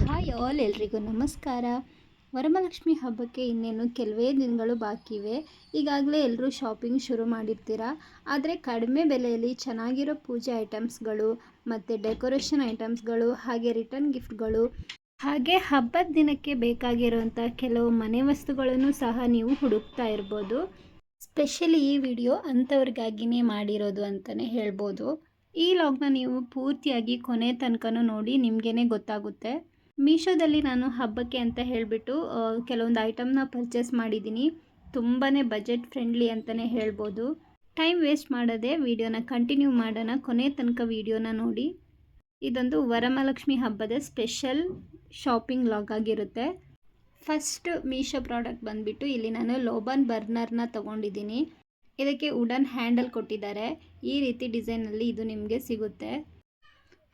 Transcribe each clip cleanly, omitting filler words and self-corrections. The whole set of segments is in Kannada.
ಹಾಯ್ ಆಲ್, ಎಲ್ರಿಗೂ ನಮಸ್ಕಾರ. ವರಮಹಾಲಕ್ಷ್ಮಿ ಹಬ್ಬಕ್ಕೆ ಇನ್ನೇನು ಕೆಲವೇ ದಿನಗಳು ಬಾಕಿ ಇವೆ. ಈಗಾಗಲೇ ಎಲ್ಲರೂ ಶಾಪಿಂಗ್ ಶುರು ಮಾಡಿರ್ತೀರಾ. ಆದರೆ ಕಡಿಮೆ ಬೆಲೆಯಲ್ಲಿ ಚೆನ್ನಾಗಿರೋ ಪೂಜೆ ಐಟಮ್ಸ್ಗಳು ಮತ್ತು ಡೆಕೋರೇಷನ್ ಐಟಮ್ಸ್ಗಳು ಹಾಗೆ ರಿಟರ್ನ್ ಗಿಫ್ಟ್ಗಳು ಹಾಗೆ ಹಬ್ಬದ ದಿನಕ್ಕೆ ಬೇಕಾಗಿರುವಂಥ ಕೆಲವು ಮನೆ ವಸ್ತುಗಳನ್ನು ಸಹ ನೀವು ಹುಡುಕ್ತಾ ಇರ್ಬೋದು. ಸ್ಪೆಷಲಿ ಈ ವಿಡಿಯೋ ಅಂಥವ್ರಿಗಾಗಿಯೇ ಮಾಡಿರೋದು ಅಂತಲೇ ಹೇಳ್ಬೋದು. ಈ ಲಾಗ್ನ ನೀವು ಪೂರ್ತಿಯಾಗಿ ಕೊನೆ ತನಕನೂ ನೋಡಿ, ನಿಮಗೇ ಗೊತ್ತಾಗುತ್ತೆ. ಮೀಶೋದಲ್ಲಿ ನಾನು ಹಬ್ಬಕ್ಕೆ ಅಂತ ಹೇಳಿಬಿಟ್ಟು ಕೆಲವೊಂದು ಐಟಮ್ನ ಪರ್ಚೇಸ್ ಮಾಡಿದ್ದೀನಿ. ತುಂಬಾ ಬಜೆಟ್ ಫ್ರೆಂಡ್ಲಿ ಅಂತಲೇ ಹೇಳ್ಬೋದು. ಟೈಮ್ ವೇಸ್ಟ್ ಮಾಡದೆ ವಿಡಿಯೋನ ಕಂಟಿನ್ಯೂ ಮಾಡೋಣ. ಕೊನೆ ತನಕ ವಿಡಿಯೋನ ನೋಡಿ. ಇದೊಂದು ವರಮಹಾಲಕ್ಷ್ಮಿ ಹಬ್ಬದ ಸ್ಪೆಷಲ್ ಶಾಪಿಂಗ್ ಲಾಗ್ ಆಗಿರುತ್ತೆ. ಫಸ್ಟ್ ಮೀಶೋ ಪ್ರಾಡಕ್ಟ್ ಬಂದುಬಿಟ್ಟು ಇಲ್ಲಿ ನಾನು ಲೋಬನ್ ಬರ್ನರ್ನ ತೊಗೊಂಡಿದ್ದೀನಿ. ಇದಕ್ಕೆ ವುಡನ್ ಹ್ಯಾಂಡಲ್ ಕೊಟ್ಟಿದ್ದಾರೆ. ಈ ರೀತಿ ಡಿಸೈನಲ್ಲಿ ಇದು ನಿಮಗೆ ಸಿಗುತ್ತೆ.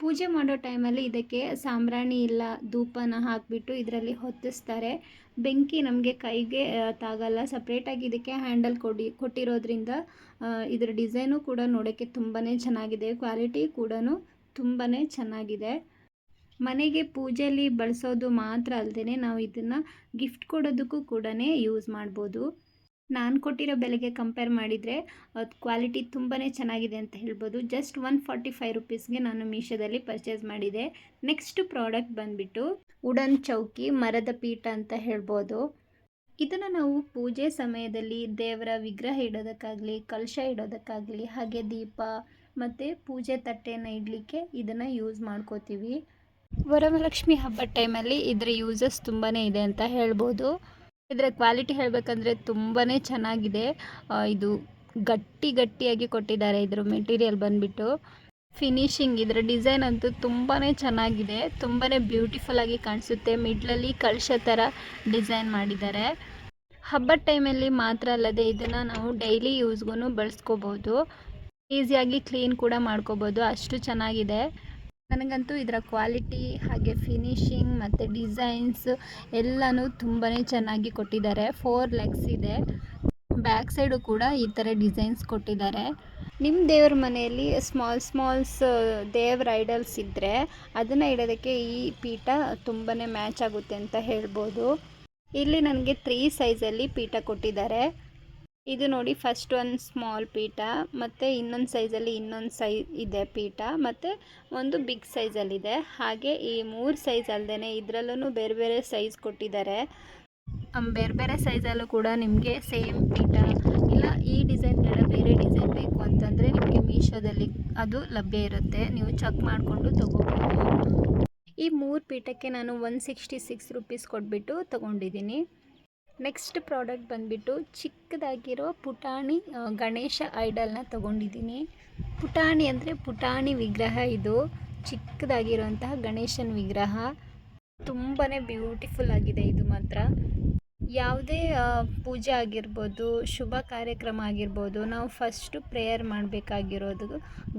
ಪೂಜೆ ಮಾಡೋ ಟೈಮಲ್ಲಿ ಇದಕ್ಕೆ ಸಾಂಬ್ರಾಣಿ ಇಲ್ಲ ಧೂಪನ ಹಾಕಿಬಿಟ್ಟು ಇದರಲ್ಲಿ ಹೊತ್ತಿಸ್ತಾರೆ. ಬೆಂಕಿ ನಮಗೆ ಕೈಗೆ ತಾಗಲ್ಲ. ಸಪ್ರೇಟಾಗಿ ಇದಕ್ಕೆ ಹ್ಯಾಂಡಲ್ ಕೊಟ್ಟಿರೋದ್ರಿಂದ ಇದರ ಡಿಸೈನು ಕೂಡ ನೋಡೋಕ್ಕೆ ತುಂಬಾ ಚೆನ್ನಾಗಿದೆ. ಕ್ವಾಲಿಟಿ ಕೂಡ ತುಂಬಾ ಚೆನ್ನಾಗಿದೆ. ಮನೆಗೆ ಪೂಜೆಯಲ್ಲಿ ಬಳಸೋದು ಮಾತ್ರ ಅಲ್ಲದೆ ನಾವು ಇದನ್ನು ಗಿಫ್ಟ್ ಕೊಡೋದಕ್ಕೂ ಕೂಡ ಯೂಸ್ ಮಾಡ್ಬೋದು. ನಾನು ಕೊಟ್ಟಿರೋ ಬೆಲೆಗೆ ಕಂಪೇರ್ ಮಾಡಿದರೆ ಕ್ವಾಲಿಟಿ ತುಂಬಾ ಚೆನ್ನಾಗಿದೆ ಅಂತ ಹೇಳ್ಬೋದು. ಜಸ್ಟ್ 145 ರುಪೀಸ್ಗೆ ನಾನು ಮೀಶೋದಲ್ಲಿ ಪರ್ಚೇಸ್ ಮಾಡಿದೆ. ನೆಕ್ಸ್ಟ್ ಪ್ರಾಡಕ್ಟ್ ಬಂದುಬಿಟ್ಟು ವುಡನ್ ಚೌಕಿ, ಮರದ ಪೀಠ ಅಂತ ಹೇಳ್ಬೋದು. ಇದನ್ನು ನಾವು ಪೂಜೆ ಸಮಯದಲ್ಲಿ ದೇವರ ವಿಗ್ರಹ ಇಡೋದಕ್ಕಾಗಲಿ, ಕಲಶ ಇಡೋದಕ್ಕಾಗಲಿ, ಹಾಗೆ ದೀಪ ಮತ್ತು ಪೂಜೆ ತಟ್ಟೆಯನ್ನು ಇಡಲಿಕ್ಕೆ ಇದನ್ನು ಯೂಸ್ ಮಾಡ್ಕೋತೀವಿ. ವರಮಹಾಲಕ್ಷ್ಮಿ ಹಬ್ಬದ ಟೈಮಲ್ಲಿ ಇದರ ಯೂಸಸ್ ತುಂಬಾ ಇದೆ ಅಂತ ಹೇಳ್ಬೋದು. ಇದರ ಕ್ವಾಲಿಟಿ ಹೇಳಬೇಕಂದ್ರೆ ತುಂಬಾ ಚೆನ್ನಾಗಿದೆ. ಇದು ಗಟ್ಟಿಯಾಗಿ ಕೊಟ್ಟಿದ್ದಾರೆ. ಇದರ ಮೆಟೀರಿಯಲ್ ಬಂದುಬಿಟ್ಟು ಫಿನಿಶಿಂಗ್, ಇದರ ಡಿಸೈನ್ ಅಂತೂ ತುಂಬಾ ಚೆನ್ನಾಗಿದೆ. ತುಂಬಾ ಬ್ಯೂಟಿಫುಲ್ ಆಗಿ ಕಾಣಿಸುತ್ತೆ. ಮಿಡ್ಲಲ್ಲಿ ಕಳಶ ಥರ ಡಿಸೈನ್ ಮಾಡಿದ್ದಾರೆ. ಹಬ್ಬದ ಟೈಮಲ್ಲಿ ಮಾತ್ರ ಅಲ್ಲದೆ ಇದನ್ನು ನಾವು ಡೈಲಿ ಯೂಸ್ಗೂ ಬಳಸ್ಕೋಬೋದು. ಈಸಿಯಾಗಿ ಕ್ಲೀನ್ ಕೂಡ ಮಾಡ್ಕೋಬೋದು. ಅಷ್ಟು ಚೆನ್ನಾಗಿದೆ. ನನಗಂತೂ ಇದರ ಕ್ವಾಲಿಟಿ ಹಾಗೆ ಫಿನಿಶಿಂಗ್ ಮತ್ತು ಡಿಸೈನ್ಸ್ ಎಲ್ಲನೂ ತುಂಬಾ ಚೆನ್ನಾಗಿ ಕೊಟ್ಟಿದ್ದಾರೆ. 4 ಲೆಗ್ಸ್ ಇದೆ. ಬ್ಯಾಕ್ ಸೈಡು ಕೂಡ ಈ ಥರ ಡಿಸೈನ್ಸ್ ಕೊಟ್ಟಿದ್ದಾರೆ. ನಿಮ್ಮ ದೇವ್ರ ಮನೆಯಲ್ಲಿ ಸ್ಮಾಲ್ಸ್ ದೇವ್ರ ಐಡಲ್ಸ್ ಇದ್ದರೆ ಅದನ್ನು ಇಡೋದಕ್ಕೆ ಈ ಪೀಠ ತುಂಬಾ ಮ್ಯಾಚ್ ಆಗುತ್ತೆ ಅಂತ ಹೇಳ್ಬೋದು. ಇಲ್ಲಿ ನನಗೆ 3 ಸೈಜಲ್ಲಿ ಪೀಠ ಕೊಟ್ಟಿದ್ದಾರೆ. ಇದು ನೋಡಿ, ಫಸ್ಟ್ ಒಂದು ಸ್ಮಾಲ್ ಪೀಠ, ಮತ್ತು ಇನ್ನೊಂದು ಸೈಜಲ್ಲಿ ಇನ್ನೊಂದು ಸೈಜ್ ಇದೆ ಪೀಠ, ಮತ್ತು ಒಂದು ಬಿಗ್ ಸೈಜಲ್ಲಿದೆ. ಹಾಗೆ ಈ 3 ಸೈಜ್ ಅಲ್ಲದೆ ಇದರಲ್ಲೂ ಬೇರೆ ಬೇರೆ ಸೈಜ್ ಕೊಟ್ಟಿದ್ದಾರೆ. ಬೇರೆ ಬೇರೆ ಸೈಜಲ್ಲೂ ಕೂಡ ನಿಮಗೆ ಸೇಮ್ ಪೀಠ ಇಲ್ಲ ಈ ಡಿಸೈನ್ ಬೇಡ ಬೇರೆ ಡಿಸೈನ್ ಬೇಕು ಅಂತಂದರೆ ನಿಮಗೆ ಮೀಶೋದಲ್ಲಿ ಅದು ಲಭ್ಯ ಇರುತ್ತೆ. ನೀವು ಚೆಕ್ ಮಾಡಿಕೊಂಡು ತೊಗೋಬೋದು. ಈ 3 ಪೀಠಕ್ಕೆ ನಾನು 166 ರುಪೀಸ್ ಕೊಟ್ಬಿಟ್ಟು ತೊಗೊಂಡಿದ್ದೀನಿ. ನೆಕ್ಸ್ಟ್ ಪ್ರಾಡಕ್ಟ್ ಬಂದುಬಿಟ್ಟು ಚಿಕ್ಕದಾಗಿರೋ ಪುಟಾಣಿ ಗಣೇಶ ಐಡಲ್ನ ತೊಗೊಂಡಿದ್ದೀನಿ. ಪುಟಾಣಿ ಅಂದರೆ ಪುಟಾಣಿ ವಿಗ್ರಹ. ಇದು ಚಿಕ್ಕದಾಗಿರುವಂತಹ ಗಣೇಶನ ವಿಗ್ರಹ. ತುಂಬಾ ಬ್ಯೂಟಿಫುಲ್ ಆಗಿದೆ. ಇದು ಮಾತ್ರ ಯಾವುದೇ ಪೂಜೆ ಆಗಿರ್ಬೋದು, ಶುಭ ಕಾರ್ಯಕ್ರಮ ಆಗಿರ್ಬೋದು, ನಾವು ಫಸ್ಟು ಪ್ರೇಯರ್ ಮಾಡಬೇಕಾಗಿರೋದು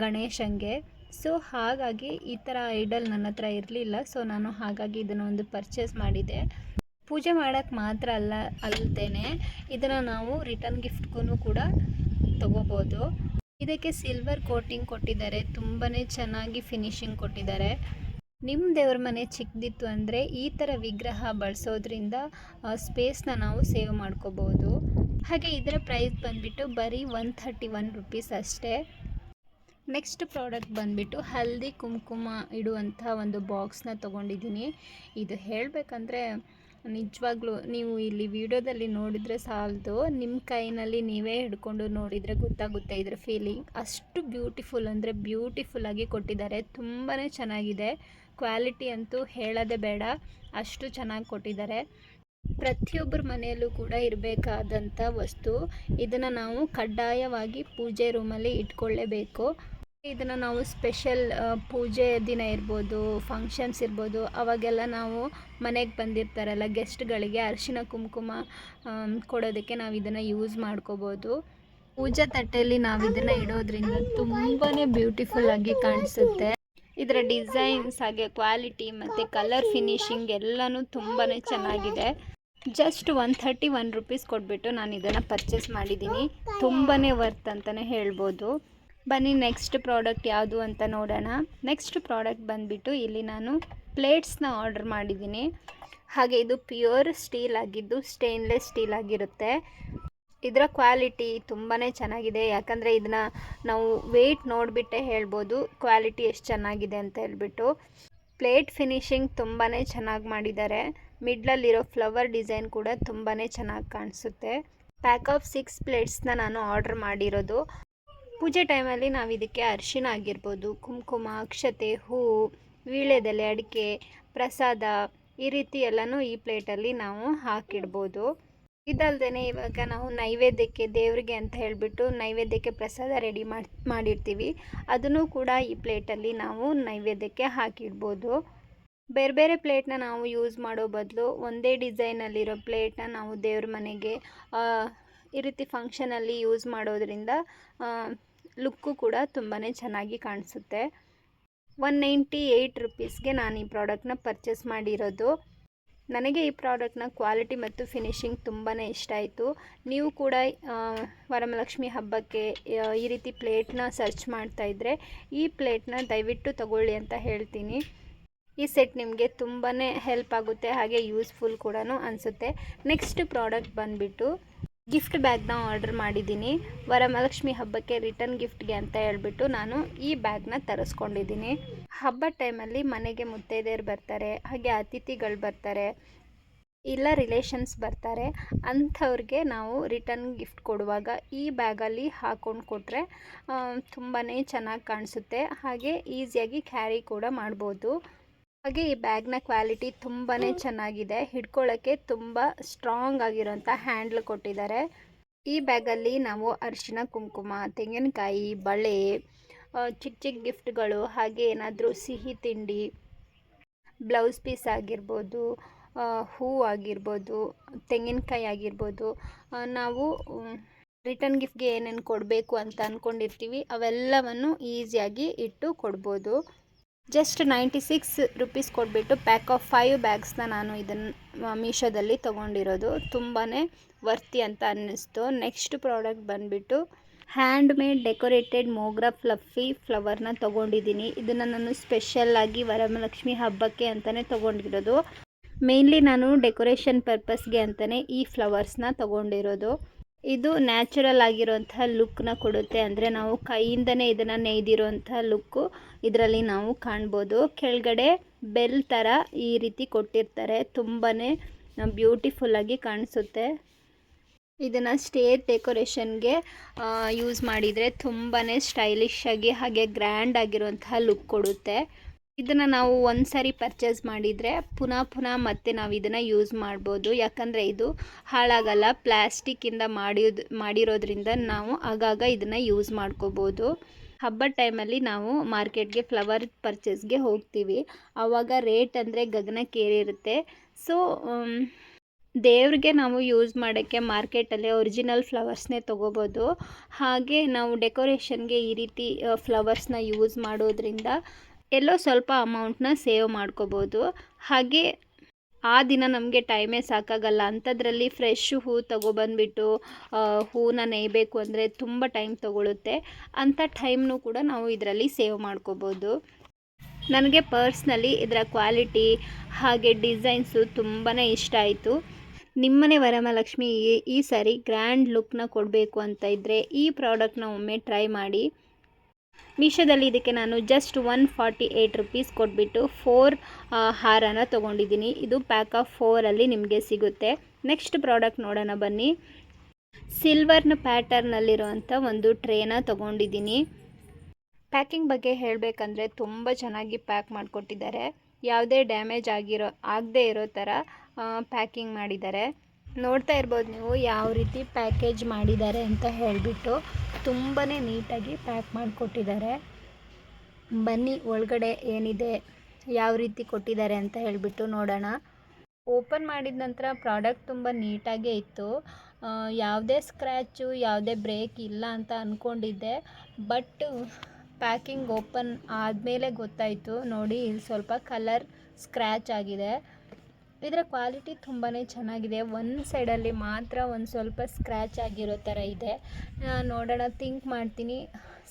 ಗಣೇಶನಿಗೆ. ಸೊ ಹಾಗಾಗಿ ಈ ಥರ ಐಡಲ್ ನನ್ನ ಹತ್ರ ಇರಲಿಲ್ಲ. ಸೊ ನಾನು ಹಾಗಾಗಿ ಇದನ್ನು ಒಂದು ಪರ್ಚೇಸ್ ಮಾಡಿದೆ. ಪೂಜೆ ಮಾಡೋಕ್ಕೆ ಮಾತ್ರ ಅಲ್ಲದೇ ಇದನ್ನು ನಾವು ರಿಟರ್ನ್ ಗಿಫ್ಟ್ಗೂ ಕೂಡ ತೊಗೋಬೋದು. ಇದಕ್ಕೆ ಸಿಲ್ವರ್ ಕೋಟಿಂಗ್ ಕೊಟ್ಟಿದ್ದಾರೆ. ತುಂಬಾ ಚೆನ್ನಾಗಿ ಫಿನಿಶಿಂಗ್ ಕೊಟ್ಟಿದ್ದಾರೆ. ನಿಮ್ಮ ದೇವ್ರ ಮನೆ ಚಿಕ್ಕದಿತ್ತು ಅಂದರೆ ಈ ಥರ ವಿಗ್ರಹ ಬಳಸೋದ್ರಿಂದ ಸ್ಪೇಸ್ನ ನಾವು ಸೇವ್ ಮಾಡ್ಕೋಬೋದು. ಹಾಗೆ ಇದರ ಪ್ರೈಸ್ ಬಂದುಬಿಟ್ಟು ಬರೀ 131 ರುಪೀಸ್ ಅಷ್ಟೇ. ನೆಕ್ಸ್ಟ್ ಪ್ರಾಡಕ್ಟ್ ಬಂದುಬಿಟ್ಟು ಹಲ್ದಿ ಕುಂಕುಮ ಇಡುವಂಥ ಒಂದು ಬಾಕ್ಸ್ನ ತೊಗೊಂಡಿದ್ದೀನಿ. ಇದು ಹೇಳಬೇಕಂದ್ರೆ ನಿಜವಾಗ್ಲೂ ನೀವು ಇಲ್ಲಿ ವಿಡಿಯೋದಲ್ಲಿ ನೋಡಿದರೆ ಸಾಲದು, ನಿಮ್ಮ ಕೈನಲ್ಲಿ ನೀವೇ ಹಿಡ್ಕೊಂಡು ನೋಡಿದರೆ ಗೊತ್ತಾಗುತ್ತೆ ಇದರ ಫೀಲಿಂಗ್. ಅಷ್ಟು ಬ್ಯೂಟಿಫುಲ್ ಅಂದರೆ ಬ್ಯೂಟಿಫುಲ್ಲಾಗಿ ಕೊಟ್ಟಿದ್ದಾರೆ. ತುಂಬಾ ಚೆನ್ನಾಗಿದೆ. ಕ್ವಾಲಿಟಿ ಅಂತೂ ಹೇಳೋದೇ ಬೇಡ, ಅಷ್ಟು ಚೆನ್ನಾಗಿ ಕೊಟ್ಟಿದ್ದಾರೆ. ಪ್ರತಿಯೊಬ್ಬರ ಮನೆಯಲ್ಲೂ ಕೂಡ ಇರಬೇಕಾದಂಥ ವಸ್ತು. ಇದನ್ನು ನಾವು ಕಡ್ಡಾಯವಾಗಿ ಪೂಜೆ ರೂಮಲ್ಲಿ ಇಟ್ಕೊಳ್ಳೇಬೇಕು. ಇದನ್ನು ನಾವು ಸ್ಪೆಷಲ್ ಪೂಜೆ ದಿನ ಇರ್ಬೋದು, ಫಂಕ್ಷನ್ಸ್ ಇರ್ಬೋದು, ಅವಾಗೆಲ್ಲ ನಾವು ಮನೆಗೆ ಬಂದಿರ್ತಾರಲ್ಲ ಗೆಸ್ಟ್ಗಳಿಗೆ ಅರಿಶಿನ ಕುಂಕುಮ ಕೊಡೋದಕ್ಕೆ ನಾವು ಇದನ್ನು ಯೂಸ್ ಮಾಡ್ಕೋಬೋದು. ಪೂಜಾ ತಟ್ಟೆಯಲ್ಲಿ ನಾವು ಇದನ್ನು ಇಡೋದ್ರಿಂದ ತುಂಬಾ ಬ್ಯೂಟಿಫುಲ್ ಆಗಿ ಕಾಣಿಸುತ್ತೆ. ಇದರ ಡಿಸೈನ್ಸ್ ಹಾಗೆ ಕ್ವಾಲಿಟಿ ಮತ್ತು ಕಲರ್ ಫಿನಿಶಿಂಗ್ ಎಲ್ಲನೂ ತುಂಬಾ ಚೆನ್ನಾಗಿದೆ. ಜಸ್ಟ್ 131 ರುಪೀಸ್ ಕೊಟ್ಬಿಟ್ಟು ನಾನು ಇದನ್ನು ಪರ್ಚೇಸ್ ಮಾಡಿದ್ದೀನಿ. ತುಂಬಾ ವರ್ತ್ ಅಂತಲೇ ಹೇಳ್ಬೋದು. ಬನ್ನಿ ನೆಕ್ಸ್ಟ್ ಪ್ರಾಡಕ್ಟ್ ಯಾವುದು ಅಂತ ನೋಡೋಣ. ನೆಕ್ಸ್ಟ್ ಪ್ರಾಡಕ್ಟ್ ಬಂದುಬಿಟ್ಟು ಇಲ್ಲಿ ನಾನು ಪ್ಲೇಟ್ಸ್ನ ಆರ್ಡರ್ ಮಾಡಿದ್ದೀನಿ. ಹಾಗೆ ಇದು ಪ್ಯೂರ್ ಸ್ಟೀಲ್ ಆಗಿದ್ದು ಸ್ಟೇನ್ಲೆಸ್ ಸ್ಟೀಲ್ ಆಗಿರುತ್ತೆ. ಇದರ ಕ್ವಾಲಿಟಿ ತುಂಬಾ ಚೆನ್ನಾಗಿದೆ. ಯಾಕಂದರೆ ಇದನ್ನ ನಾವು ವೆಯ್ಟ್ ನೋಡಿಬಿಟ್ಟೆ ಹೇಳ್ಬೋದು ಕ್ವಾಲಿಟಿ ಎಷ್ಟು ಚೆನ್ನಾಗಿದೆ ಅಂತ ಹೇಳ್ಬಿಟ್ಟು. ಪ್ಲೇಟ್ ಫಿನಿಶಿಂಗ್ ತುಂಬಾ ಚೆನ್ನಾಗಿ ಮಾಡಿದ್ದಾರೆ. ಮಿಡ್ಲಲ್ಲಿರೋ ಫ್ಲವರ್ ಡಿಸೈನ್ ಕೂಡ ತುಂಬಾ ಚೆನ್ನಾಗಿ ಕಾಣಿಸುತ್ತೆ. ಪ್ಯಾಕ್ ಆಫ್ 6 ಪ್ಲೇಟ್ಸ್ನ ನಾನು ಆರ್ಡರ್ ಮಾಡಿರೋದು. ಪೂಜೆ ಟೈಮಲ್ಲಿ ನಾವು ಇದಕ್ಕೆ ಅರಿಶಿನ ಆಗಿರ್ಬೋದು, ಕುಂಕುಮ, ಅಕ್ಷತೆ, ಹೂವು, ವೀಳ್ಯದೆಲೆ, ಅಡಿಕೆ, ಪ್ರಸಾದ ಈ ರೀತಿ ಎಲ್ಲನೂ ಈ ಪ್ಲೇಟಲ್ಲಿ ನಾವು ಹಾಕಿಡ್ಬೋದು. ಇದಲ್ದೇ ಇವಾಗ ನಾವು ನೈವೇದ್ಯಕ್ಕೆ ದೇವರಿಗೆ ಅಂತ ಹೇಳಿಬಿಟ್ಟು ನೈವೇದ್ಯಕ್ಕೆ ಪ್ರಸಾದ ರೆಡಿ ಮಾಡಿರ್ತೀವಿ. ಅದನ್ನು ಕೂಡ ಈ ಪ್ಲೇಟಲ್ಲಿ ನಾವು ನೈವೇದ್ಯಕ್ಕೆ ಹಾಕಿಡ್ಬೋದು. ಬೇರೆ ಬೇರೆ ಪ್ಲೇಟ್ನ ನಾವು ಯೂಸ್ ಮಾಡೋ ಬದಲು ಒಂದೇ ಡಿಸೈನಲ್ಲಿರೋ ಪ್ಲೇಟ್ನ ನಾವು ದೇವ್ರ ಮನೆಗೆ ಈ ರೀತಿ ಫಂಕ್ಷನಲ್ಲಿ ಯೂಸ್ ಮಾಡೋದ್ರಿಂದ ಲುಕ್ಕು ಕೂಡ ತುಂಬಾ ಚೆನ್ನಾಗಿ ಕಾಣಿಸುತ್ತೆ. 198 ರುಪೀಸ್ಗೆ ನಾನು ಈ ಪ್ರಾಡಕ್ಟ್ನ ಪರ್ಚೇಸ್ ಮಾಡಿರೋದು. ನನಗೆ ಈ ಪ್ರಾಡಕ್ಟ್ನ ಕ್ವಾಲಿಟಿ ಮತ್ತು ಫಿನಿಶಿಂಗ್ ತುಂಬಾ ಇಷ್ಟ ಆಯಿತು. ನೀವು ಕೂಡ ವರಮಹಾಲಕ್ಷ್ಮಿ ಹಬ್ಬಕ್ಕೆ ಈ ರೀತಿ ಪ್ಲೇಟ್ನ ಸರ್ಚ್ ಮಾಡ್ತಾಯಿದ್ರೆ ಈ ಪ್ಲೇಟ್ನ ದಯವಿಟ್ಟು ತಗೊಳ್ಳಿ ಅಂತ ಹೇಳ್ತೀನಿ. ಈ ಸೆಟ್ ನಿಮಗೆ ತುಂಬಾ ಹೆಲ್ಪ್ ಆಗುತ್ತೆ, ಹಾಗೆ ಯೂಸ್ಫುಲ್ ಕೂಡ ಅನಿಸುತ್ತೆ. ನೆಕ್ಸ್ಟ್ ಪ್ರಾಡಕ್ಟ್ ಬಂದುಬಿಟ್ಟು ಗಿಫ್ಟ್ ಬ್ಯಾಗ್ನ ಆರ್ಡರ್ ಮಾಡಿದ್ದೀನಿ. ವರಮಹಾಲಕ್ಷ್ಮಿ ಹಬ್ಬಕ್ಕೆ ರಿಟರ್ನ್ ಗಿಫ್ಟ್ಗೆ ಅಂತ ಹೇಳ್ಬಿಟ್ಟು ನಾನು ಈ ಬ್ಯಾಗ್ನ ತರಿಸ್ಕೊಂಡಿದ್ದೀನಿ. ಹಬ್ಬದ ಟೈಮಲ್ಲಿ ಮನೆಗೆ ಮುತ್ತೈದೆಯರು ಬರ್ತಾರೆ, ಹಾಗೆ ಅತಿಥಿಗಳು ಬರ್ತಾರೆ, ಇಲ್ಲ ರಿಲೇಷನ್ಸ್ ಬರ್ತಾರೆ. ಅಂಥವ್ರಿಗೆ ನಾವು ರಿಟರ್ನ್ ಗಿಫ್ಟ್ ಕೊಡುವಾಗ ಈ ಬ್ಯಾಗಲ್ಲಿ ಹಾಕ್ಕೊಂಡು ಕೊಟ್ಟರೆ ತುಂಬಾ ಚೆನ್ನಾಗಿ ಕಾಣಿಸುತ್ತೆ. ಹಾಗೆ ಈಸಿಯಾಗಿ ಕ್ಯಾರಿ ಕೂಡ ಮಾಡ್ಬೋದು. ಹಾಗೆ ಈ ಬ್ಯಾಗ್ನ ಕ್ವಾಲಿಟಿ ತುಂಬಾ ಚೆನ್ನಾಗಿದೆ. ಹಿಡ್ಕೊಳ್ಳೋಕ್ಕೆ ತುಂಬ ಸ್ಟ್ರಾಂಗ್ ಆಗಿರೋಂಥ ಹ್ಯಾಂಡ್ಲ್ ಕೊಟ್ಟಿದ್ದಾರೆ. ಈ ಬ್ಯಾಗಲ್ಲಿ ನಾವು ಅರಿಶಿನ, ಕುಂಕುಮ, ತೆಂಗಿನಕಾಯಿ, ಬಳೆ, ಚಿಕ್ಕ ಚಿಕ್ಕ ಗಿಫ್ಟ್ಗಳು, ಹಾಗೆ ಏನಾದರೂ ಸಿಹಿ ತಿಂಡಿ, ಬ್ಲೌಸ್ ಪೀಸ್ ಆಗಿರ್ಬೋದು, ಹೂವು ಆಗಿರ್ಬೋದು, ತೆಂಗಿನಕಾಯಿ ಆಗಿರ್ಬೋದು, ನಾವು ರಿಟರ್ನ್ ಗಿಫ್ಟ್ಗೆ ಏನೇನು ಕೊಡಬೇಕು ಅಂತ ಅಂದ್ಕೊಂಡಿರ್ತೀವಿ ಅವೆಲ್ಲವನ್ನು ಈಸಿಯಾಗಿ ಇಟ್ಟು ಕೊಡ್ಬೋದು. ಜಸ್ಟ್ 96 ರುಪೀಸ್ ಕೊಟ್ಬಿಟ್ಟು ಪ್ಯಾಕ್ ಆಫ್ 5 ಬ್ಯಾಗ್ಸ್ನ ನಾನು ಇದನ್ನು ಮೀಶೋದಲ್ಲಿ ತೊಗೊಂಡಿರೋದು. ತುಂಬಾ ವರ್ತಿ ಅಂತ ಅನ್ನಿಸ್ತು. ನೆಕ್ಸ್ಟ್ ಪ್ರಾಡಕ್ಟ್ ಬಂದುಬಿಟ್ಟು handmade decorated mogra fluffy ಫ್ಲವರ್ನ ತೊಗೊಂಡಿದ್ದೀನಿ. ಇದನ್ನು ನಾನು ಸ್ಪೆಷಲ್ಲಾಗಿ ವರಮಹಾಲಕ್ಷ್ಮಿ ಹಬ್ಬಕ್ಕೆ ಅಂತಲೇ ತೊಗೊಂಡಿರೋದು. ಮೇನ್ಲಿ ನಾನು ಡೆಕೋರೇಷನ್ ಪರ್ಪಸ್ಗೆ ಅಂತಲೇ ಈ ಫ್ಲವರ್ಸ್ನ ತೊಗೊಂಡಿರೋದು. ಇದು ನ್ಯಾಚುರಲ್ ಆಗಿರೋಂಥ ಲುಕ್ನ ಕೊಡುತ್ತೆ. ಅಂದರೆ ನಾವು ಕೈಯಿಂದನೇ ಇದನ್ನು ನೇಯ್ದಿರೋಂಥ ಲುಕ್ಕು ಇದರಲ್ಲಿ ನಾವು ಕಾಣ್ಬೋದು. ಕೆಳಗಡೆ ಬೆಲ್ ಥರ ಈ ರೀತಿ ಕೊಟ್ಟಿರ್ತಾರೆ. ತುಂಬಾ ಬ್ಯೂಟಿಫುಲ್ಲಾಗಿ ಕಾಣಿಸುತ್ತೆ. ಇದನ್ನು ಸ್ಟೇಜ್ ಡೆಕೋರೇಷನ್ಗೆ ಯೂಸ್ ಮಾಡಿದರೆ ತುಂಬಾ ಸ್ಟೈಲಿಶ್ ಆಗಿ ಹಾಗೆ ಗ್ರ್ಯಾಂಡ್ ಆಗಿರುವಂತಹ ಲುಕ್ ಕೊಡುತ್ತೆ. ಇದನ್ನು ನಾವು ಒಂದು ಸಾರಿ ಪರ್ಚೇಸ್ ಮಾಡಿದರೆ ಪುನಃ ಮತ್ತೆ ನಾವು ಇದನ್ನು ಯೂಸ್ ಮಾಡ್ಬೋದು. ಯಾಕಂದರೆ ಇದು ಹಾಳಾಗಲ್ಲ, ಪ್ಲ್ಯಾಸ್ಟಿಕ್ಕಿಂದ ಮಾಡಿರೋದ್ರಿಂದ ನಾವು ಆಗಾಗ ಇದನ್ನು ಯೂಸ್ ಮಾಡ್ಕೋಬೋದು. ಹಬ್ಬದ ಟೈಮಲ್ಲಿ ನಾವು ಮಾರ್ಕೆಟ್ಗೆ ಫ್ಲವರ್ ಪರ್ಚೇಸ್ಗೆ ಹೋಗ್ತೀವಿ. ಆವಾಗ ರೇಟ್ ಅಂದರೆ ಗಗನಕ್ಕೇರಿರುತ್ತೆ. ಸೊ ದೇವ್ರಿಗೆ ನಾವು ಯೂಸ್ ಮಾಡೋಕ್ಕೆ ಮಾರ್ಕೆಟಲ್ಲಿ ಒರಿಜಿನಲ್ ಫ್ಲವರ್ಸ್ನೇ ತೊಗೋಬೋದು. ಹಾಗೆ ನಾವು ಡೆಕೋರೇಷನ್ಗೆ ಈ ರೀತಿ ಫ್ಲವರ್ಸ್ನ ಯೂಸ್ ಮಾಡೋದ್ರಿಂದ ಎಲ್ಲೋ ಸ್ವಲ್ಪ ಅಮೌಂಟ್ನ ಸೇವ್ ಮಾಡ್ಕೋಬೋದು. ಹಾಗೆ ಆ ದಿನ ನಮಗೆ ಟೈಮೇ ಸಾಕಾಗಲ್ಲ. ಅಂಥದ್ರಲ್ಲಿ ಫ್ರೆಶ್ ಹೂ ತೊಗೊಬಂದ್ಬಿಟ್ಟು ಹೂನ ನೇಯಬೇಕು ಅಂದರೆ ತುಂಬ ಟೈಮ್ ತೊಗೊಳುತ್ತೆ. ಅಂಥ ಟೈಮ್ನೂ ಕೂಡ ನಾವು ಇದರಲ್ಲಿ ಸೇವ್ ಮಾಡ್ಕೋಬೋದು. ನನಗೆ ಪರ್ಸ್ನಲಿ ಇದರ ಕ್ವಾಲಿಟಿ ಹಾಗೆ ಡಿಸೈನ್ಸು ತುಂಬಾ ಇಷ್ಟ ಆಯಿತು. ನಿಮ್ಮನೆ ವರಮಹಾಲಕ್ಷ್ಮಿ ಈ ಸಾರಿ ಗ್ರ್ಯಾಂಡ್ ಲುಕ್ನ ಕೊಡಬೇಕು ಅಂತ ಇದ್ದರೆ ಈ ಪ್ರಾಡಕ್ಟ್ನ ಒಮ್ಮೆ ಟ್ರೈ ಮಾಡಿ. ಮೀಶೋದಲ್ಲಿ ಇದಕ್ಕೆ ನಾನು ಜಸ್ಟ್ 148 ರುಪೀಸ್ ಕೊಟ್ಬಿಟ್ಟು 4 ಹಾರನ ತೊಗೊಂಡಿದ್ದೀನಿ. ಇದು ಪ್ಯಾಕ್ ಆಫ್ 4ಅಲ್ಲಿ ನಿಮಗೆ ಸಿಗುತ್ತೆ. ನೆಕ್ಸ್ಟ್ ಪ್ರಾಡಕ್ಟ್ ನೋಡೋಣ ಬನ್ನಿ. ಸಿಲ್ವರ್ನ ಪ್ಯಾಟರ್ನಲ್ಲಿರುವಂಥ ಒಂದು ಟ್ರೇನ ತೊಗೊಂಡಿದ್ದೀನಿ. ಪ್ಯಾಕಿಂಗ್ ಬಗ್ಗೆ ಹೇಳಬೇಕಂದ್ರೆ ತುಂಬ ಚೆನ್ನಾಗಿ ಪ್ಯಾಕ್ ಮಾಡಿಕೊಟ್ಟಿದ್ದಾರೆ. ಯಾವುದೇ ಡ್ಯಾಮೇಜ್ ಆಗದೇ ಇರೋ ಥರ ಪ್ಯಾಕಿಂಗ್ ಮಾಡಿದ್ದಾರೆ. ನೋಡ್ತಾ ಇರ್ಬೋದು ನೀವು ಯಾವ ರೀತಿ ಪ್ಯಾಕೇಜ್ ಮಾಡಿದ್ದಾರೆ ಅಂತ ಹೇಳಿಬಿಟ್ಟು. ತುಂಬಾ ನೀಟಾಗಿ ಪ್ಯಾಕ್ ಮಾಡಿಕೊಟ್ಟಿದ್ದಾರೆ. ಬನ್ನಿ ಒಳಗಡೆ ಏನಿದೆ, ಯಾವ ರೀತಿ ಕೊಟ್ಟಿದ್ದಾರೆ ಅಂತ ಹೇಳಿಬಿಟ್ಟು ನೋಡೋಣ. ಓಪನ್ ಮಾಡಿದ ನಂತರ ಪ್ರಾಡಕ್ಟ್ ತುಂಬ ನೀಟಾಗೇ ಇತ್ತು. ಯಾವುದೇ ಸ್ಕ್ರ್ಯಾಚು ಯಾವುದೇ ಬ್ರೇಕ್ ಇಲ್ಲ ಅಂತ ಅಂದ್ಕೊಂಡಿದ್ದೆ. ಬಟ್ ಪ್ಯಾಕಿಂಗ್ ಓಪನ್ ಆದಮೇಲೆ ಗೊತ್ತಾಯಿತು. ನೋಡಿ ಇಲ್ಲಿ ಸ್ವಲ್ಪ ಕಲರ್ ಸ್ಕ್ರ್ಯಾಚ್ ಆಗಿದೆ. ಇದರ ಕ್ವಾಲಿಟಿ ತುಂಬಾ ಚೆನ್ನಾಗಿದೆ. ಒಂದು ಸೈಡಲ್ಲಿ ಮಾತ್ರ ಒಂದು ಸ್ವಲ್ಪ ಸ್ಕ್ರ್ಯಾಚ್ ಆಗಿರೋ ಥರ ಇದೆ. ನೋಡೋಣ, ಥಿಂಕ್ ಮಾಡ್ತೀನಿ